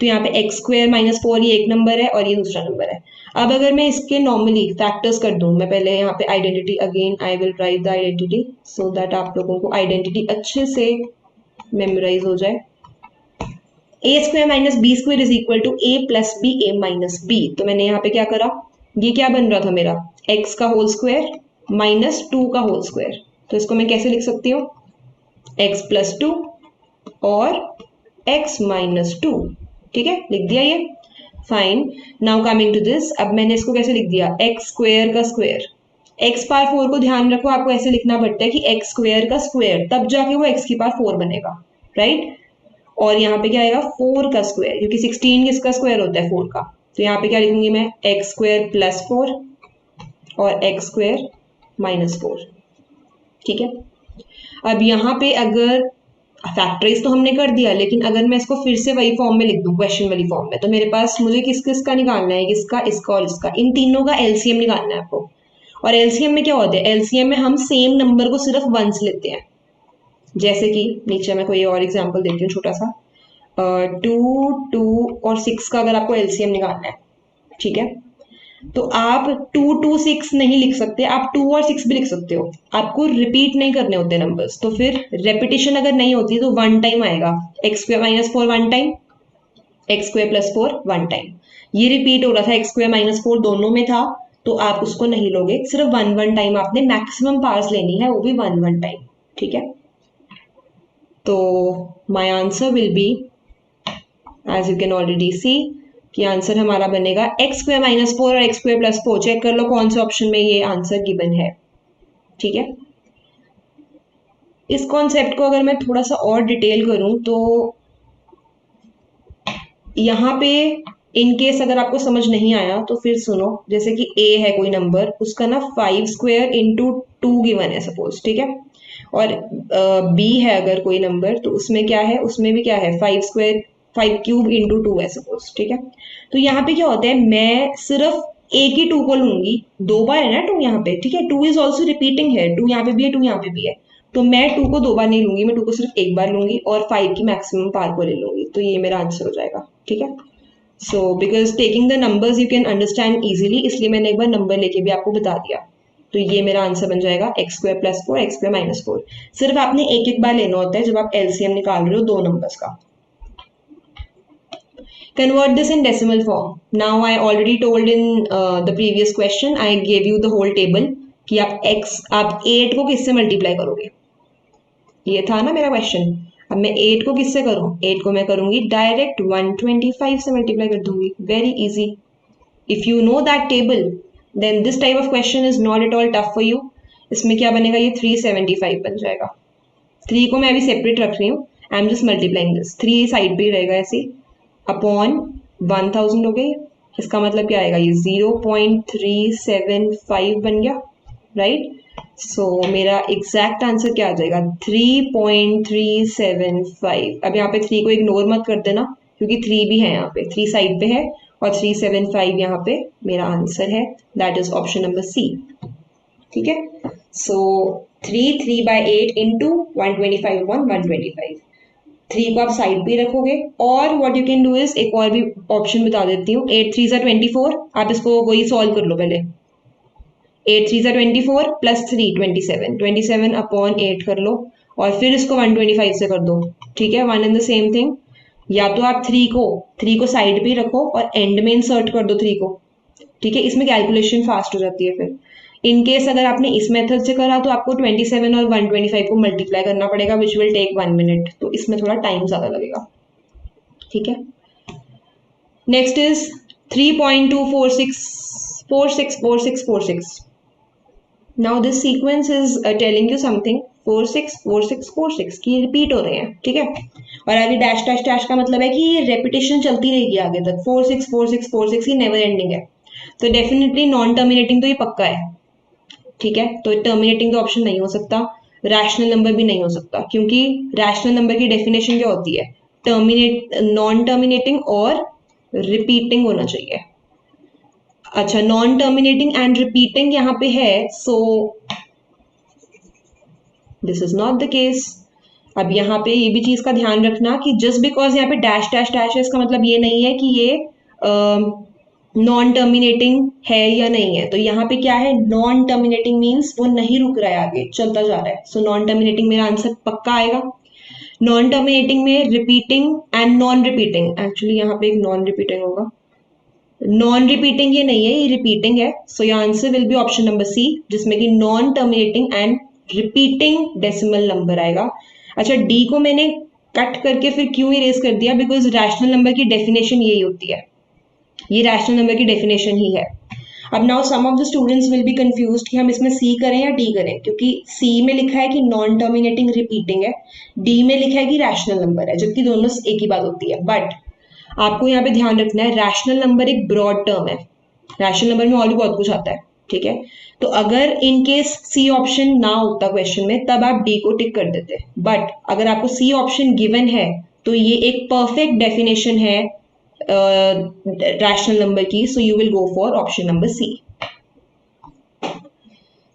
तो यहाँ पे एक्स स्क्वायर माइनस 4 ये एक नंबर है और ये दूसरा नंबर है। अब अगर मैं इसके नॉर्मली फैक्टर्स कर दूं, मैं पहले यहाँ पे identity, again I will write the identity so that आप लोगों को आइडेंटिटी अच्छे से मेमोराइज हो जाए। A square minus B square is equal to A plus B A minus B. तो मैंने यहाँ पे क्या करा, ये क्या बन रहा था मेरा, एक्स का होल स्क्वायर माइनस 2 का होल स्क्वायर। तो इसको मैं कैसे लिख सकती हूँ, एक्स प्लस 2 और एक्स माइनस 2। ठीक है, लिख दिया ये, fine. Now coming to this, अब मैंने इसको कैसे लिख दिया, एक्स स्क्वायर का स्क्वायर। एक्स पावर 4 को ध्यान रखो, आपको ऐसे लिखना पड़ता है कि एक्स स्क्वायर का स्क्वायर, तब जाके वो एक्स की पावर 4 बनेगा, राइट। और यहाँ पे क्या आएगा, 4 का स्क्वायर, क्योंकि 16 किसका स्क्वायर होता है, 4 का। तो यहाँ पे क्या लिखूंगी मैं, एक्स स्क्वायर प्लस 4 और एक्स स्क्वायर माइनस 4। ठीक है, अब यहाँ पे अगर फैक्टराइज तो हमने कर दिया, लेकिन अगर मैं इसको फिर से वही फॉर्म में लिख दूं, क्वेश्चन वाली फॉर्म में, तो मेरे पास मुझे किस किस का निकालना है, इसका, इसका और इसका, इन तीनों का एलसीएम निकालना है आपको। और एलसीएम में क्या होता है, एलसीएम में हम सेम नंबर को सिर्फ वंस लेते हैं। जैसे कि नीचे मैं कोई और एग्जाम्पल देती हूँ छोटा सा, 2, 2 और 6 का अगर आपको एलसीएम निकालना है, ठीक है, तो आप 2, 2, 6 नहीं लिख सकते, आप 2 और 6 भी लिख सकते हो। आपको रिपीट नहीं करने होते नंबर्स, तो फिर रेपिटेशन अगर नहीं होती तो 1 टाइम आएगा, x square minus 4 1 time, x square plus 4 1 time. ये रिपीट हो रहा था, एक्स स्क्वायर माइनस 4 दोनों में था, तो आप उसको नहीं लोगे, सिर्फ 1 टाइम आपने मैक्सिमम पार्स लेनी है, वो भी 1 टाइम। ठीक है, तो my answer will be, as you can already see, कि आंसर हमारा बनेगा एक्स स्क्वायर माइनस 4 और एक्स स्क्वायर प्लस 4। चेक कर लो कौन से ऑप्शन में ये आंसर गिवन है। ठीक है, इस कॉन्सेप्ट को अगर मैं थोड़ा सा और डिटेल करूं तो यहाँ पे इन केस अगर आपको समझ नहीं आया तो फिर सुनो, जैसे कि ए है कोई नंबर, उसका ना 5 स्क्वायर इंटू 2 गिवन है सपोज, ठीक है, और बी है अगर कोई नंबर, तो उसमें क्या है, उसमें भी क्या है, 5 स्क्वायर 5 क्यूब इंटू 2 है सपोज। ठीक है, तो यहाँ पे क्या होता है, मैं सिर्फ एक ही 2 को लूंगी, 2 बार है ना 2 यहाँ पे, ठीक है, 2 इज ऑल्सो रिपीटिंग है, 2 यहाँ पे भी है 2 यहाँ पे भी है, तो मैं 2 को 2 बार नहीं लूंगी, मैं 2 को सिर्फ एक बार लूंगी और 5 की मैक्सिमम पावर को ले लूंगी। तो ये मेरा आंसर हो जाएगा। ठीक है, so because taking the numbers you can understand easily, इसलिए मैंने एक बार नंबर लेके भी आपको बता दिया। तो ये मेरा आंसर बन जाएगा x square plus 4 x square minus 4। सिर्फ आपने एक एक बार लेना होता है जब आप एलसीएम निकाल रहे हो दो नंबर्स का। Convert this in decimal form. Now I already told in the previous question, I gave you the whole table कि आप 8 को किससे मल्टीप्लाई करोगे, ये था ना मेरा क्वेश्चन। अब मैं 8 को किससे करूं, 8 को मैं करूंगी डायरेक्ट 125 से मल्टीप्लाई कर दूंगी, very easy. If you know that table then this type of question is not at all tough for you. इसमें क्या बनेगा, ये 375 बन जाएगा। 3 को मैं अभी सेपरेट रख रही हूँ, आई am just multiplying this, 3 side पे ही रहेगा ऐसे, अपॉन 1000 हो गई। इसका मतलब क्या आएगा, ये 0.375 बन गया, राइट। सो मेरा एग्जैक्ट आंसर क्या आ जाएगा, 3.375। अब यहाँ पे 3 को इग्नोर मत कर देना, क्योंकि 3 भी है यहाँ पे, 3 साइड पे है और 375 यहाँ पे मेरा आंसर है, that is option number C. ठीक है, सो 3/8 इंटू 125 अपॉन 125। 3 को आप साइड पे रखोगे, और what you can do is, एक और भी ऑप्शन बता देती हूँ, 8 3 ज़ा 24, आप इसको वही सॉल्व कर लो पहले। 8 3 ज़ा 24 प्लस 3 27 अपॉन 8 कर लो, और फिर इसको 125 से कर दो। ठीक है, one and the same thing. या तो आप 3 को साइड पे रखो और एंड में इंसर्ट कर दो 3 को। ठीक है, इसमें कैलकुलेशन फास्ट हो जाती है। फिर इन केस अगर आपने इस मेथड से करा तो आपको 27 और 125 को मल्टीप्लाई करना पड़ेगा, विच विल टेक 1 मिनट, तो इसमें थोड़ा टाइम ज्यादा लगेगा। ठीक है, next is 3.246464646। Now this sequence is telling you something. 4 6 4 6 4 6 की रिपीट हो रहे हैं, ठीक है। और आगे डैश डैश डैश का मतलब है कि ये रेपिटेशन चलती रहेगी आगे तक, 4 6 4 6 4 6 की नेवर एंडिंग है। तो डेफिनेटली नॉन टर्मिनेटिंग तो ये पक्का है, ठीक है। तो टर्मिनेटिंग तो ऑप्शन नहीं हो सकता, रैशनल नंबर भी नहीं हो सकता, क्योंकि रैशनल नंबर की डेफिनेशन क्या होती है, टर्मिनेट, नॉन टर्मिनेटिंग और रिपीटिंग होना चाहिए। अच्छा, नॉन टर्मिनेटिंग एंड रिपीटिंग यहाँ पे है, so this is not the case. अब यहाँ पे ये भी चीज का ध्यान रखना कि जस्ट बिकॉज यहाँ पे डैश डैश डैश है, इसका मतलब ये नहीं है कि ये नॉन टर्मिनेटिंग है या नहीं है। तो यहाँ पे क्या है, नॉन टर्मिनेटिंग मीन्स वो नहीं रुक रहा है, आगे चलता जा रहा है। सो नॉन टर्मिनेटिंग मेरा आंसर पक्का आएगा। नॉन टर्मिनेटिंग में repeating and non repeating, actually यहाँ पे एक नॉन रिपीटिंग होगा, नॉन रिपीटिंग ये नहीं है, ये रिपीटिंग है। So your answer will be option number C, जिसमें कि non terminating and repeating decimal number आएगा। अच्छा, डी को मैंने कट करके फिर क्यों इरेज कर दिया, बिकॉज रैशनल नंबर की डेफिनेशन यही होती है, ये रैशनल नंबर की डेफिनेशन ही है। अब now some of the students will be confused कि हम इसमें सी करें या डी करें, क्योंकि सी में लिखा है कि नॉन टर्मिनेटिंग रिपीटिंग है, डी में लिखा है कि रैशनल नंबर है, जबकि दोनों एक ही बात होती है। बट आपको यहाँ पे ध्यान रखना है, रैशनल नंबर एक ब्रॉड टर्म है, रैशनल नंबर में और भी बहुत कुछ आता है, ठीक है। तो अगर इन केस सी ऑप्शन ना होता क्वेश्चन में, तब आप डी को टिक कर देते, बट अगर आपको सी ऑप्शन गिवन है तो ये एक परफेक्ट डेफिनेशन है रैशनल नंबर की, so you will go for option number C.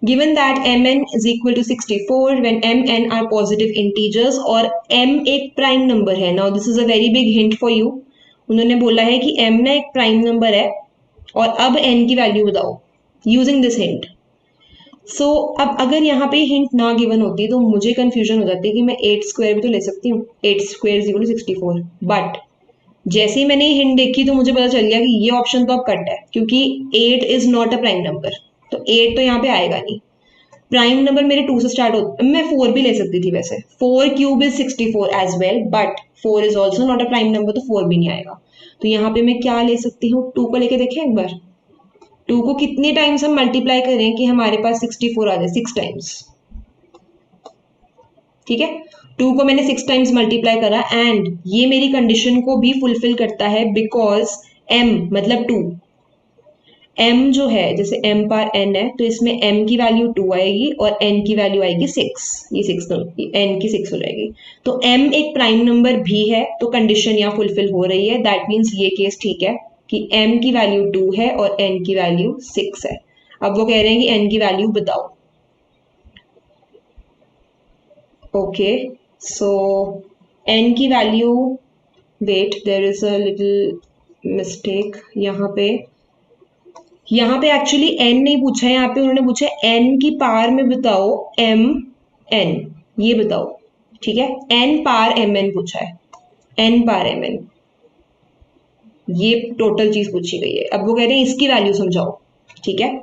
Given that mn is equal to 64 when mn are positive integers और m एक प्राइम नंबर है, now this is a very big hint for you. उन्होंने बोला है कि m ना एक prime number है और अब n की वैल्यू बताओ यूजिंग दिस हिंट। सो अब अगर यहाँ पे हिंट ना गिवन होती तो मुझे कंफ्यूजन हो जाती कि मैं 8 स्क्वायर भी तो ले सकती हूँ, 8 square is equal to 64, but जैसे ही मैंने हिंट देखी तो मुझे पता चल गया कि ये ऑप्शन तो अब कट है, क्योंकि 8 is not a prime number, तो 8 तो यहाँ पे आएगा नहीं। प्राइम नंबर मेरे 2 से स्टार्ट होता, मैं 4 भी ले सकती थी वैसे, 4 cube is 64 as well, but 4 is also not a prime number, तो 4 भी नहीं आएगा। तो यहाँ पे मैं क्या ले सकती हूँ, 2 को लेके देखें एक बार, 2 को कितने टाइम्स हम मल्टीप्लाई करें कि हमारे पास 64 आ जाए, 6 टाइम्स, ठीक है। 2 को मैंने 6 टाइम्स मल्टीप्लाई करा एंड ये मेरी कंडीशन को भी फुलफिल करता है, बिकॉज m मतलब 2, m जो है जैसे m पार n है, तो इसमें m की वैल्यू 2 आएगी और n की वैल्यू आएगी 6, ये 6 तो n की 6 हो जाएगी। तो m एक प्राइम नंबर भी है, तो कंडीशन यहाँ फुलफिल हो रही है, दैट मीन्स ये केस ठीक है कि m की वैल्यू 2 है और n की वैल्यू 6 है। अब वो कह रहे हैं कि n की वैल्यू बताओ। ओके, सो n की value, wait there is a little mistake यहाँ पे एक्चुअली n नहीं पूछा है, यहाँ पे उन्होंने पूछा है n की पावर में बताओ m n, ये बताओ, ठीक है। n पावर mn पूछा है, n पावर mn, ये टोटल चीज पूछी गई है। अब वो कह रहे हैं इसकी वैल्यू समझाओ, ठीक है।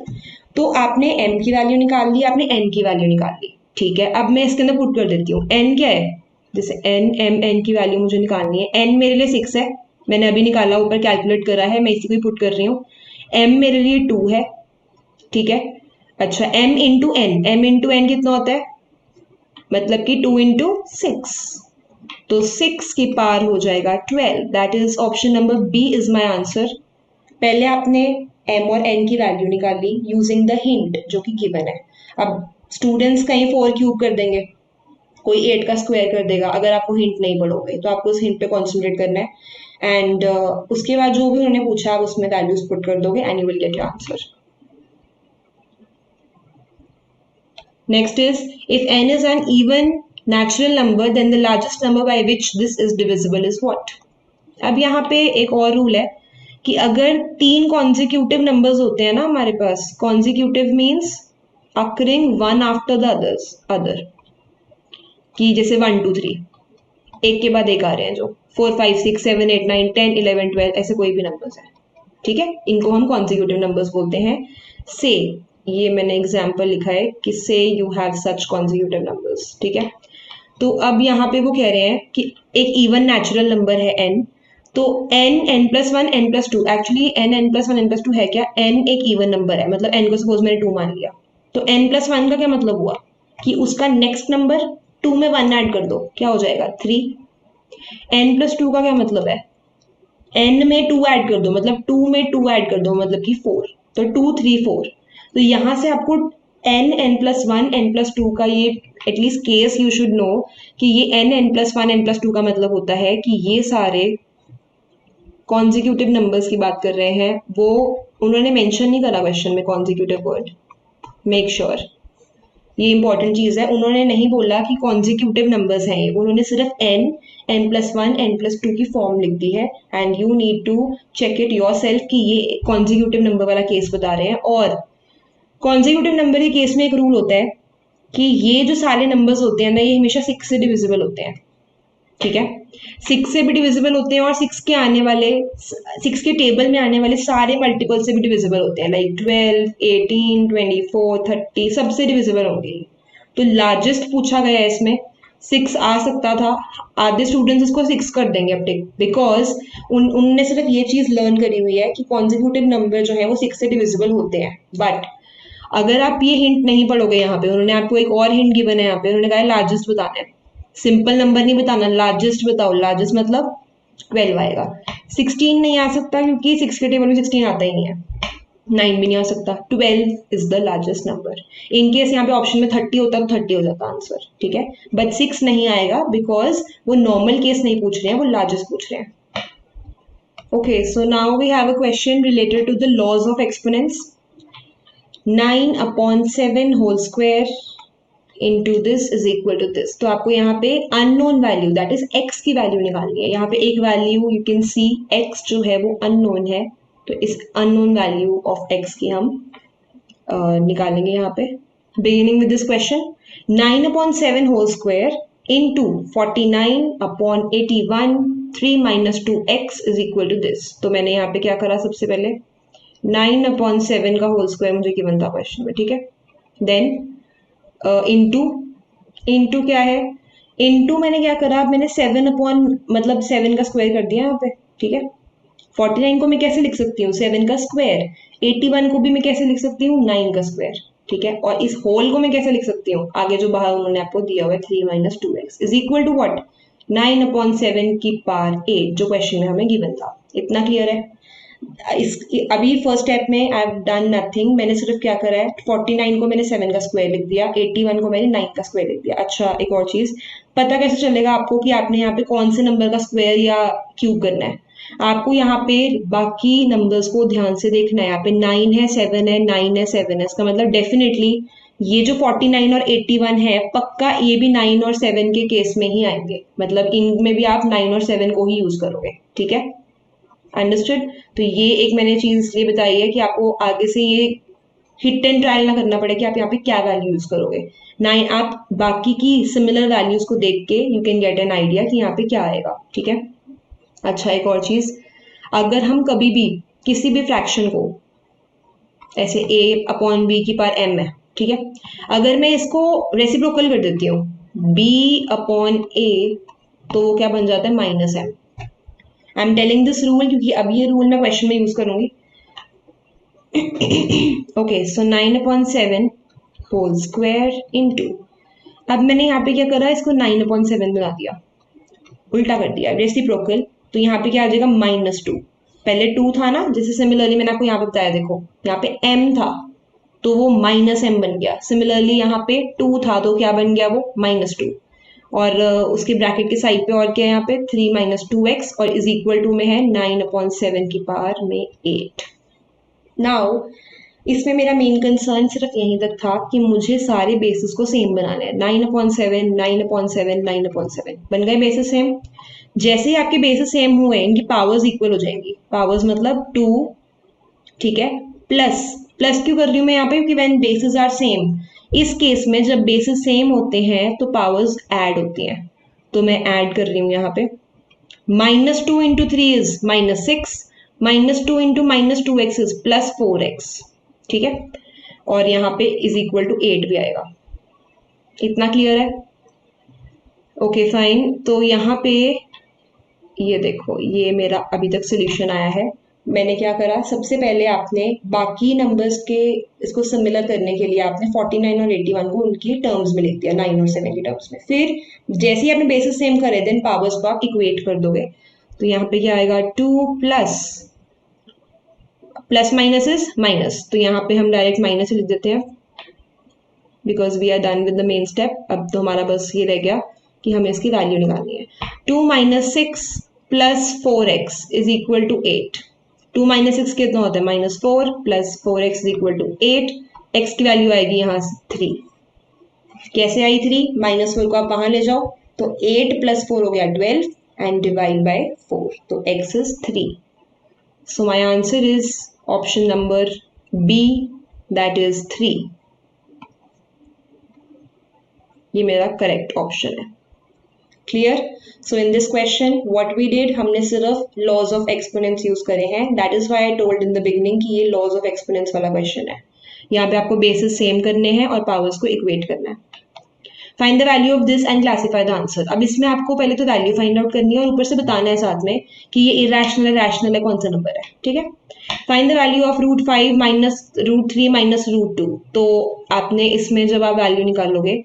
तो आपने m की वैल्यू निकाल ली, आपने n की वैल्यू निकाल ली, ठीक है। अब मैं इसके अंदर पुट कर देती हूँ, n क्या है, जैसे n m n की वैल्यू मुझे निकालनी है, n मेरे लिए 6 है, मैंने अभी निकाला, ऊपर कैलकुलेट करा है, मैं इसी को ही पुट कर रही हूँ। m मेरे लिए 2 है, ठीक है। अच्छा, m इंटू n कितना होता है, मतलब कि 2 इंटू 6, तो 6 की पावर हो जाएगा 12, that is option number B is my answer. पहले आपने m और n की वैल्यू निकाल ली यूजिंग द हिंट जो कि गिवन है। अब स्टूडेंट्स कहीं 4 क्यूब कर देंगे, कोई 8 का स्क्वायर कर देगा, अगर आपको हिंट नहीं पढ़ोगे तो आपको उस हिंट पे कॉन्सेंट्रेट करना है एंड उसके बाद जो भी उन्होंने पूछा आप उसमें वैल्यूज पुट कर दोगे and you will get your answer. Next is if n is an even natural number then the largest number by which this is divisible is what। अब यहाँ पे एक और रूल है कि अगर 3 कॉन्जिक्यूटिव नंबर्स होते हैं ना हमारे पास, consecutive means occurring one after the other, कि जैसे 1 2 3 एक के बाद एक आ रहे हैं, जो 4 5 6 7 8 9 10 11 12 ऐसे कोई भी नंबर्स हैं, ठीक है, इनको हम कॉन्जिक्यूटिव नंबर्स बोलते हैं। से ये मैंने एग्जाम्पल लिखा है कि से you have such consecutive numbers, ठीक है। तो अब यहाँ पे वो कह रहे हैं कि एक इवन नेचुरल नंबर है n, तो n n plus 1 n plus 2, actually n n plus 1 n plus 2 है क्या, n एक इवन नंबर है, मतलब n को सपोज मैंने 2 मान लिया, तो n प्लस 1 का क्या मतलब हुआ, कि उसका नेक्स्ट नंबर 2 में 1 ऐड कर दो, क्या हो जाएगा 3। n+2 का क्या मतलब है, n में 2 ऐड कर दो मतलब 2 में 2 ऐड कर दो मतलब कि 4, तो 2 3 4। तो यहाँ से आपको n+1 n+2 का ये at least case you should know कि ये n+1 n+2 का मतलब होता है कि ये सारे कॉन्जिक्यूटिव नंबर्स की बात कर रहे हैं। वो उन्होंने मेंशन नहीं करा क्वेश्चन में कॉन्जिक्यूटिव वर्ड, मेक श्योर ये इंपॉर्टेंट चीज है। उन्होंने नहीं बोला कि कॉन्जिक्यूटिव नंबर्स हैं ये, उन्होंने सिर्फ n+1 n+2 की फॉर्म लिख दी है and you need to check it yourself कि ये कॉन्जिक्यूटिव नंबर वाला केस बता रहे हैं। और कॉन्जिक्यूटिव नंबर के केस में एक रूल होता है कि ये जो सारे नंबर्स होते हैं ना ये हमेशा 6 से डिविजिबल होते हैं, ठीक है। 6 से भी डिविजिबल होते हैं और 6 के टेबल में आने वाले सारे मल्टीपल से भी डिविजिबल होते हैं, लाइक 12 18 24 30 सबसे डिविजिबल होंगे। तो लार्जेस्ट पूछा गया है इसमें 6 आ सकता था, आधे स्टूडेंट्स इसको 6 कर देंगे अब टिक, बिकॉज उनने सिर्फ ये चीज लर्न करी हुई है कि कॉन्जिक्यूटिव नंबर जो है वो 6 से डिविजिबल होते हैं। बट अगर आप ये हिंट नहीं पढ़ोगे, यहाँ पे उन्होंने आपको एक और हिंट गिवन है, यहाँ पे उन्होंने कहा लार्जेस्ट बताना है, सिंपल नंबर नहीं बताना, लार्जेस्ट बताओ। लार्जेस्ट मतलब 12 आएगा, 16 नहीं आ सकता क्योंकि 6 के टेबल में 16 आता ही नहीं है, 9 भी नहीं आ सकता, 12 is the largest number. In case यहाँ पे ऑप्शन में 30 होता तो 30 हो जाता आंसर, ठीक है। बट 6 नहीं आएगा बिकॉज वो नॉर्मल केस नहीं पूछ रहे हैं, वो लार्जेस्ट पूछ रहे हैं। Okay, so now we have a question related to the laws of exponents. 9/7 whole square into this is equal to this। तो आपको यहाँ पे unknown value that is x की वैल्यू निकालनी है। यहाँ पे एक value you can see x जो है वो अननोन है, तो इस अननोन वैल्यू ऑफ x की हम निकालेंगे यहाँ पे। Beginning with this question, 9/7 whole square into 49/81 3 - 2x is equal to this। तो मैंने यहाँ पे क्या करा, सबसे पहले 9/7 का होल स्क्वायर मुझे गिवन था क्वेश्चन में, ठीक है। देन इंटू क्या है, इंटू मैंने क्या करा, मैंने 7 का स्क्वायर कर दिया यहाँ पे, ठीक है। 49 को मैं कैसे लिख सकती हूँ, 7 का स्क्वायर। 81 को भी मैं कैसे लिख सकती हूँ, 9 का स्क्वायर, ठीक है। और इस होल को मैं कैसे लिख सकती हूँ, आगे जो बाहर उन्होंने आपको दिया हुआ है 3 - 2x is equal to what, 9/7 की पावर 8 जो क्वेश्चन में हमें गिवन था। इतना क्लियर है। इस अभी फर्स्ट स्टेप में आई हैव डन नथिंग, मैंने सिर्फ क्या करा है, 49 को मैंने 7 का स्क्वायर लिख दिया, 81 को मैंने 9 का स्क्वायर लिख दिया। अच्छा, एक और चीज, पता कैसे चलेगा आपको कि आपने यहाँ पे कौन से नंबर का स्क्वायर या क्यूब करना है। आपको यहाँ पे बाकी नंबर्स को ध्यान से देखना है। यहाँ पे 9 है 7 है 9 है 7 है, इसका मतलब डेफिनेटली ये जो 49 और 81 है पक्का ये भी 9 और 7 के केस में ही आएंगे, मतलब इनमें भी आप 9 और 7 को ही यूज करोगे, ठीक है। अंडरस्टूड। तो ये एक मैंने चीज इसलिए बताई है कि आपको आगे से ये हिट एंड ट्रायल ना करना पड़े कि आप यहाँ पे क्या वैल्यू यूज करोगे, ना आप बाकी की सिमिलर वैल्यूज को देख के you can get an idea कि यहाँ पे क्या आएगा, ठीक है। अच्छा, एक और चीज, अगर हम कभी भी किसी भी फ्रैक्शन को ऐसे a/b की पावर m है, ठीक है, अगर मैं इसको रेसिप्रोकल कर देती हूँ b/a तो वो क्या बन जाता है, -m। I am telling this rule क्योंकि अब ये रूल मैं क्वेश्चन में यूज करूंगी। ओके, सो 9/7 होल स्क्वायर इनटू, अब मैंने यहाँ पे क्या करा, इसको 9/7 बना दिया, उल्टा कर दिया, रेसिप्रोकल। तो यहाँ पे क्या आ जाएगा, -2। पहले 2 था ना, जैसे सिमिलरली मैंने आपको यहाँ पे बताया, देखो यहाँ पे m था तो वो -m बन गया। सिमिलरली यहाँ पे 2 था तो क्या बन गया, वो -2। और उसके ब्रैकेट के साइड पे और क्या है, यहाँ पे 3 - 2x और इज इक्वल टू में है 9/7 की पावर में 8। नाउ इसमें मेरा मेन कंसर्न सिर्फ यहीं तक था कि मुझे सारे बेसिस को सेम बनाना है। 9/7 9/7 9/7 बन गए बेसिस सेम। जैसे ही आपके बेसिस सेम हुए इनकी पावर्स इक्वल हो जाएंगी। पावर्स मतलब 2, ठीक है, प्लस प्लस क्यों कर रही हूँ मैं यहाँ पे, क्योंकि व्हेन बेसिस आर सेम, इस केस में जब बेसिस सेम होते हैं तो पावर्स ऐड होती हैं, तो मैं ऐड कर रही हूँ यहाँ पे। -2 × 3 इज -6, -2 × -2x इज +4x, ठीक है। और यहाँ पे इज इक्वल टू 8 भी आएगा। इतना क्लियर है, ओके फाइन। तो यहाँ पे ये देखो, ये मेरा अभी तक सोल्यूशन आया है मैंने क्या करा, सबसे पहले आपने बाकी नंबर्स के इसको सिमिलर करने के लिए आपने 49 और 81 को उनकी टर्म्स में लिख दिया, 9 और 7 की टर्म्स में। फिर जैसे ही आपने बेसिस सेम करे देन पावर्स को आप इक्वेट कर दोगे। तो यहाँ पे क्या आएगा, 2 plus plus minus is minus, तो यहाँ पे हम डायरेक्ट माइनस लिख देते हैं because we are done with the main step. अब तो हमारा बस ये रह गया कि हमें इसकी वैल्यू निकालनी है। 2 minus 6 plus 4x is equal to 8। 2 minus 6 कितना होता है, -4 plus 4x is equal to 8। x की वैल्यू आएगी यहाँ 3। कैसे आई 3, -4 को आप वहां ले जाओ तो 8 प्लस 4 हो गया 12 एंड डिवाइड बाय 4, तो x is 3। So my answer is option number B, that is 3। ये मेरा करेक्ट ऑप्शन है। Clear? So in this question what we did, हमने सिर्फ लॉज ऑफ एक्सपोनेंट्स यूज करे हैं। That is why I told in the beginning कि ये laws of exponents वाला क्वेश्चन है। यहाँ पे आपको बेसिस सेम करने हैं और पावर्स को इक्वेट करना है। Find the value of this and classify the answer. अब इसमें आपको पहले तो वैल्यू फाइंड आउट करनी है और ऊपर से बताना है साथ में कि ये इरेशनल है, रैशनल है, कौन सा नंबर है। ठीक है, find the value of √5 minus √3 minus √2। तो आपने इसमें जब आप वैल्यू निकालोगे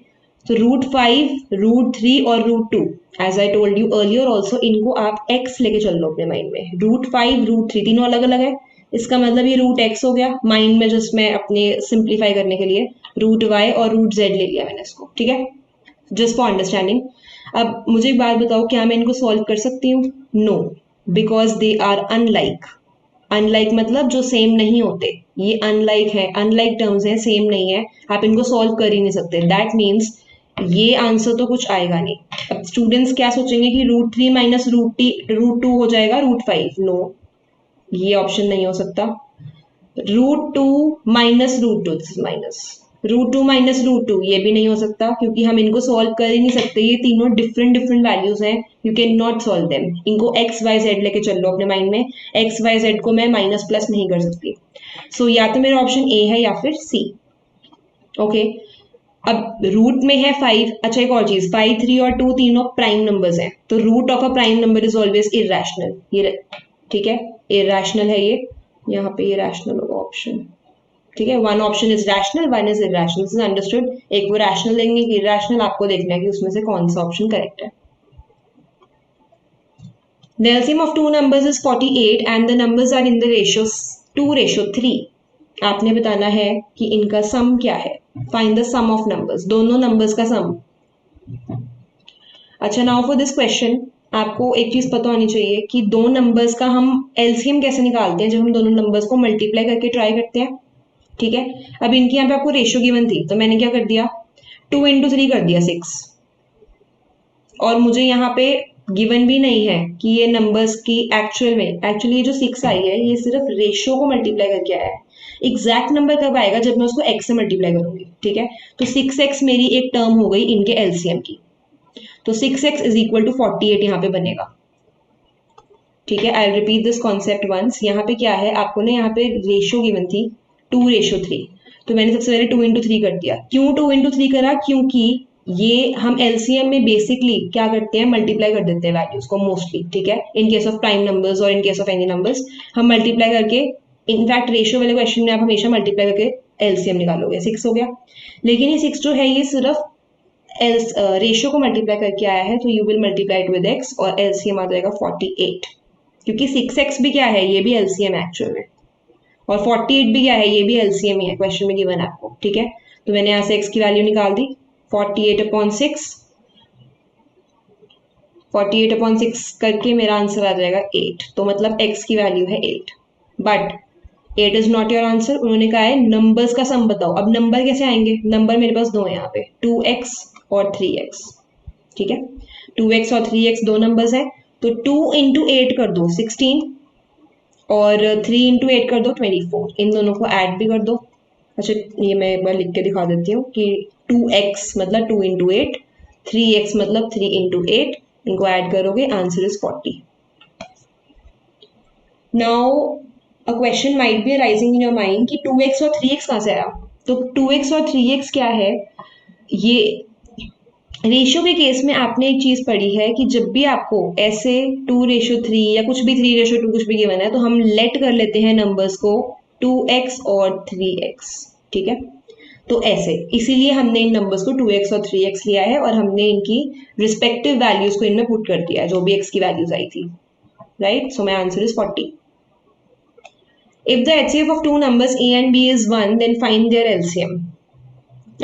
तो √5, √3 और √2, as I told you earlier also, इनको आप x लेके चल लो अपने माइंड में। √5 √3 तीनों अलग अलग है, इसका मतलब ये √x हो गया माइंड में, जिसमें अपने सिंप्लीफाई करने के लिए √y और √z ले लिया मैंने इसको। ठीक है, जस्ट फॉर अंडरस्टैंडिंग। अब मुझे एक बात बताओ, क्या मैं इनको सॉल्व कर सकती हूँ? No, because they are unlike. Unlike मतलब जो सेम नहीं होते, ये अनलाइक है, अनलाइक टर्म्स हैं, सेम नहीं है, आप इनको सॉल्व कर ही नहीं सकते। दैट मीन्स ये आंसर तो कुछ आएगा नहीं। अब स्टूडेंट्स क्या सोचेंगे कि √3 माइनस √2 हो जाएगा √5। नो, ये ऑप्शन नहीं हो सकता। √2 माइनस √2, माइनस √2 माइनस √2, ये भी नहीं हो सकता क्योंकि हम इनको सॉल्व कर ही नहीं सकते। ये तीनों डिफरेंट डिफरेंट वैल्यूज हैं, you can not solve them. इनको x y z लेके चल लो अपने माइंड में, x y z को मैं माइनस प्लस नहीं कर सकती। सो या तो मेरा ऑप्शन ए है या फिर सी। ओके, अब रूट में है 5। अच्छा, एक और चीज, 5, 3 और 2 तीनों प्राइम नंबर्स हैं, तो root of a prime number is always irrational. ये ठीक है, इरेशनल है ये, यहाँ पे ये रैशनल होगा ऑप्शन। ठीक है, one option is rational, one is irrational, this is understood. एक वो रैशनल देंगे, एक इरेशनल, आपको देखना है कि उसमें से कौन सा ऑप्शन करेक्ट है। The LCM of two numbers is 48 and the numbers are in the ratio 2:3। आपने बताना है कि इनका सम क्या है। Find the sum of numbers, दोनों नंबर्स का सम। अच्छा, नाउ फॉर दिस क्वेश्चन आपको एक चीज पता होनी चाहिए कि दो नंबर्स का हम एलसीएम कैसे निकालते हैं, जब हम दोनों नंबर्स को मल्टीप्लाई करके ट्राई करते हैं। ठीक है, अब इनकी यहाँ पे आपको रेशियो गिवन थी, तो मैंने क्या कर दिया, 2 × 3 कर दिया 6। और मुझे यहाँ पे गिवन भी नहीं है कि ये नंबर्स की एक्चुअली ये जो 6 आई है ये सिर्फ रेशियो को मल्टीप्लाई करके आया है। एग्जैक्ट नंबर कब आएगा, जब मैं उसको x से मल्टीप्लाई करूंगी। ठीक है, तो 6x मेरी एक टर्म हो गई इनके एलसीएम की, तो 6x इज इक्वल टू 48 यहाँ पे बनेगा। ठीक है, I repeat this concept once. यहाँ पे क्या है, आपको ना यहाँ पे रेशियो गिवन थी 2:3, तो मैंने सबसे पहले 2 × 3 कर दिया। क्यों 2 × 3 करा, क्योंकि ये हम एलसीएम में बेसिकली क्या करते हैं, मल्टीप्लाई कर देते हैं वैल्यूज को मोस्टली। ठीक है, in case of prime numbers और in case of any numbers हम मल्टीप्लाई करके, इनफैक्ट रेशियो वाले क्वेश्चन में आप हमेशा मल्टीप्लाई करके एलसीएम निकालोगे। 6 हो गया, लेकिन ये 6 जो है ये सिर्फ रेशियो को मल्टीप्लाई करके आया है, तो you will multiply it with x और एलसीएम आ जाएगा 48, क्योंकि 6x भी क्या है, ये भी एलसीएम है एक्चुअल में, और 48 भी क्या है, ये भी एलसीएम ही है, क्वेश्चन में गिवन है आपको। ठीक है, तो मैंने यहाँ से x की वैल्यू निकाल दी, 48/6, 48/6 करके मेरा आंसर आ जाएगा 8। तो मतलब x की वैल्यू है 8, but 8 is not your answer. उन्होंने कहा है नंबर्स का सम बताओ। अब नंबर कैसे आएंगे, नंबर मेरे पास दो है यहाँ पे, 2x और 3x। ठीक है, 2x और 3x दो नंबर्स है, तो 2 × 8 कर दो 16 और 3 × 8 कर दो 24, इन दोनों को ऐड भी कर दो। अच्छा, ये मैं एक बार लिख के दिखा देती हूँ कि 2x मतलब 2 × 8, 3x मतलब 3 × 8, इनको ऐड करोगे answer is 40। Now a question might be arising in your mind कि 2x और 3x कहाँ से आया। तो 2x और 3x क्या है, ये रेशियो के केस में आपने एक चीज पढ़ी है कि जब भी आपको ऐसे 2:3 या कुछ भी 3:2 कुछ भी गिवन है तो हम लेट कर लेते हैं नंबर्स को 2x और 3x, ठीक है। तो ऐसे इसीलिए हमने इन नंबर्स को 2x और 3x लिया है और हमने इनकी रिस्पेक्टिव वैल्यूज को इनमें पुट कर दिया है जो भी x की वैल्यूज आई थी, right. So my answer is 40। If the HCF of two numbers a and b is 1 then find their LCM।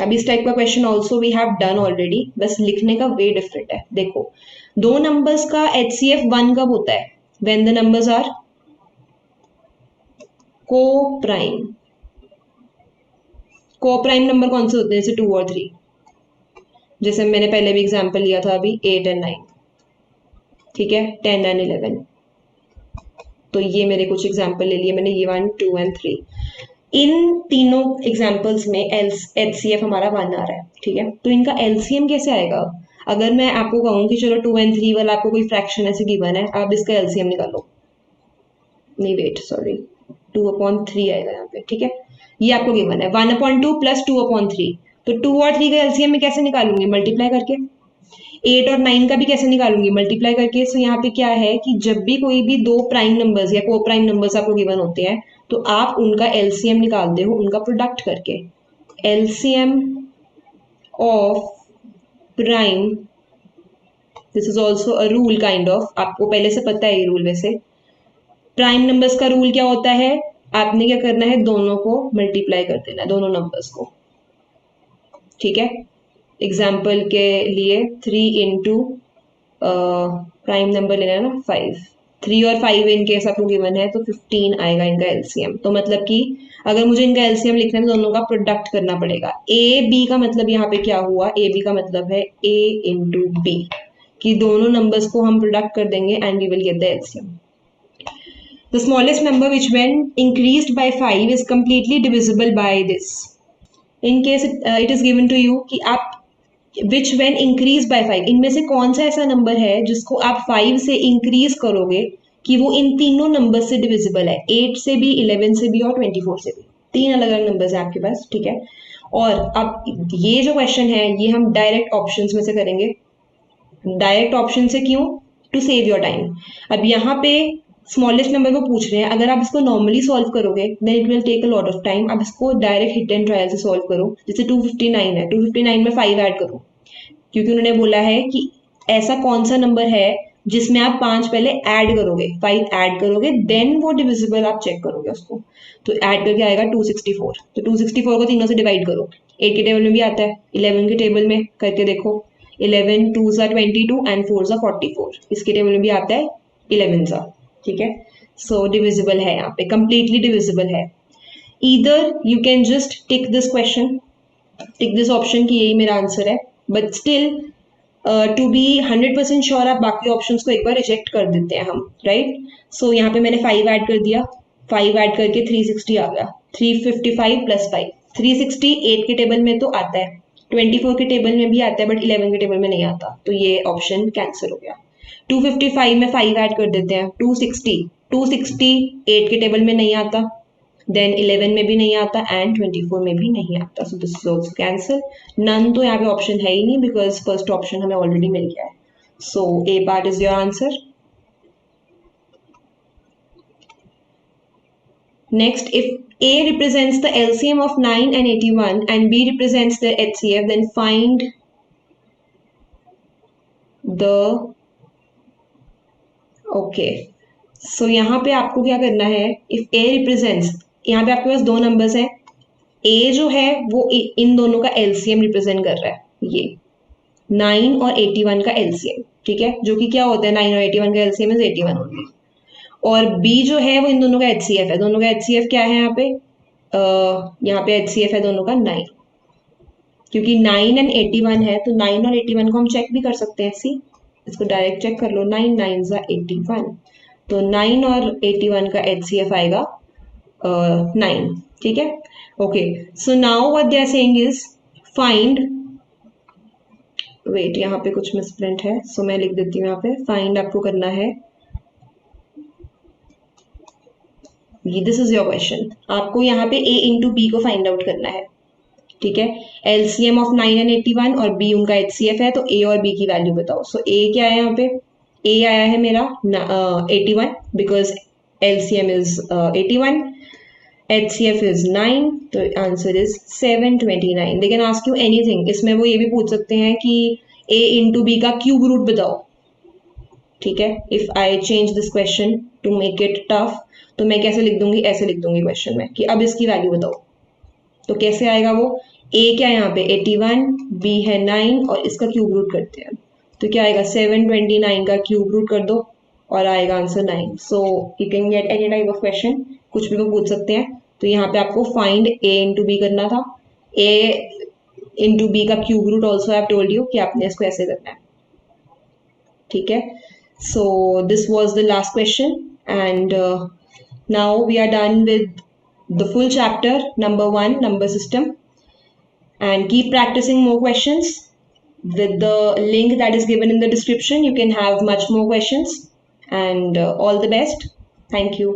अब इस टाइप का question also we have done already, बस लिखने का वे डिफरेंट है। देखो, दो नंबर्स का HCF 1 कब होता है? व्हेन द नंबर्स आर को प्राइम। को प्राइम नंबर कौन से होते हैं? जैसे 2 और 3, जैसे मैंने पहले भी एग्जांपल लिया था अभी 8 एंड 9, ठीक है, 10 एंड 11। तो ये मेरे कुछ एग्जांपल ले लिए मैंने, ये 1 2 एंड 3। इन तीनों एग्जाम्पल्स में HCF हमारा 1 आ रहा है, ठीक है। तो इनका LCM कैसे आएगा? अगर मैं आपको कहूँ कि चलो 2 एंड 3 वाला आपको कोई फ्रैक्शन ऐसे गिवन है, आप इसका LCM निकालो। नहीं वेट, सॉरी, 2/3 आएगा यहाँ पे, ठीक है। ये आपको गिवन है 1/2 प्लस 2/3। तो 2 और 3 का LCM में कैसे निकालूंगी? मल्टीप्लाई करके। 8 और 9 का भी कैसे निकालूंगी? मल्टीप्लाई करके। सो यहाँ पे क्या है कि जब भी कोई भी दो प्राइम नंबर्स या को प्राइम नंबर्स आपको गिवन होते हैं तो आप उनका LCM निकालते हो उनका प्रोडक्ट करके। LCM of prime, this is also a rule kind of, आपको पहले से पता है ये रूल। वैसे प्राइम नंबर्स का रूल क्या होता है? आपने क्या करना है, दोनों को मल्टीप्लाई कर देना है, दोनों नंबर्स को, ठीक है। एग्जाम्पल के लिए 3 इंटू प्राइम नंबर लेना है ना 5, 3 और 5 इन केस आपको गिवन है तो 15 आएगा इनका LCM। तो मतलब कि अगर मुझे इनका LCM लिखना है तो दोनों का प्रोडक्ट करना पड़ेगा। AB का मतलब यहाँ पे क्या हुआ? AB का मतलब है A इंटू B, कि दोनों नंबर्स को हम प्रोडक्ट कर देंगे and we will get the LCM। The smallest number which when increased by 5 is completely divisible by this. In case it is given to you कि आप which when increased by 5, इनमें से कौन सा ऐसा नंबर है जिसको आप 5 से इंक्रीज करोगे कि वो इन तीनों नंबर से डिविजिबल है, 8 से भी, 11 से भी और 24 से भी। तीन अलग अलग नंबर्स हैं आपके पास, ठीक है। और अब ये जो क्वेश्चन है ये हम डायरेक्ट ऑप्शंस में से करेंगे। डायरेक्ट ऑप्शन से क्यों? To save your time. अब यहाँ पे स्मॉलेस्ट नंबर को पूछ रहे हैं, अगर आप इसको नॉर्मली सॉल्व करोगे then it will take a lot of time. आप इसको डायरेक्ट हिट एंड ट्रायल से सॉल्व करो। जैसे 259 है, 259 में 5 ऐड करो, क्योंकि उन्होंने बोला है कि ऐसा कौन सा नंबर है जिसमें आप 5 पहले ऐड करोगे, 5 ऐड करोगे, देन वो डिविजिबल आप चेक करोगे उसको। तो ऐड करके आएगा 264। तो 264 को तीनों से डिवाइड करो। 8 के टेबल में भी आता है, 11 के टेबल में करके देखो, 11 2s are 22 and 4s are 44। इसके टेबल में भी आता है 11s are, ठीक है। सो डिविजिबल है, यहाँ पे कंप्लीटली डिविजिबल है। Either you can just tick this question, tick this option कि यही मेरा आंसर है, but still to be 100% sure आप बाकी ऑप्शंस को एक बार रिजेक्ट कर देते हैं हम, राइट। सो यहाँ पे मैंने 5 ऐड कर दिया, 5 ऐड करके 360 आ गया, 355 प्लस 5, 360 8 के टेबल में तो आता है, 24 के टेबल में भी आता है, बट 11 के टेबल में नहीं आता, तो ये ऑप्शन कैंसिल हो गया। 255 में 5 ऐड कर देते हैं, 260, 260 8 के टेबल में नहीं आता, देन 11 में भी नहीं आता एंड 24 में भी नहीं आता, so this is also cancel. None तो यहाँ पे ऑप्शन है ही नहीं बिकॉज फर्स्ट ऑप्शन हमें ऑलरेडी मिल गया है। So A part is your answer. Next, if A represents the LCM of 9 and 81 and B represents the HCF, then find the okay. So यहाँ पे आपको क्या करना है, इफ A represents, यहाँ पे आपके पास दो नंबर्स हैं, A जो है वो इन दोनों का LCM रिप्रेजेंट कर रहा है, ये 9 और 81 का LCM, ठीक है, जो कि क्या होता है 9 और 81 का LCM इज 81 ओनली। और B जो है वो इन दोनों का HCF है, दोनों का HCF क्या है यहाँ पे HCF है दोनों का 9, क्योंकि 9 एंड 81 है तो 9 और 81 को हम चेक भी कर सकते हैं। सी, इसको डायरेक्ट चेक कर लो, 9 9 81, तो 9 और 81 का HCF आएगा 9, ठीक है। Okay, so now what they are saying is find, wait यहाँ पे कुछ मिसप्रिंट है, सो मैं लिख देती हूँ यहाँ पे, फाइंड आपको करना है, दिस इज योर क्वेश्चन, आपको यहाँ पे A इंटू B को फाइंड आउट करना है, ठीक है। एलसीएम ऑफ 9 एंड 81 और बी उनका एचसीएफ है, तो ए और बी की वैल्यू बताओ। सो ए क्या है यहाँ पे, ए आया है मेरा 81 because LCM is 81, HCF is 9, तो answer is 729। They can ask you anything, इसमें वो ये भी पूछ सकते हैं कि A इंटू बी का क्यूब रूट बताओ, ठीक है। If I change this question to make it tough, तो मैं कैसे लिख दूंगी, ऐसे लिख दूंगी क्वेश्चन में कि अब इसकी वैल्यू बताओ, तो कैसे आएगा वो, A क्या है यहाँ पे 81, B है 9 और इसका क्यूब रूट करते हैं, तो क्या आएगा 729 का क्यूब रूट कर दो और आएगा answer 9। So you can get any type of question, कुछ भी वो पूछ सकते हैं। तो यहाँ पे आपको फाइंड A इंटू बी करना था, A इंटू बी का cube root also I have told you कि आपने इसको ऐसे करना है, ठीक है। So this was the last question and now we are done with the full chapter number 1 number system, and keep practicing more questions. With the link that is given in the description, you can have much more questions, and all the best. Thank you.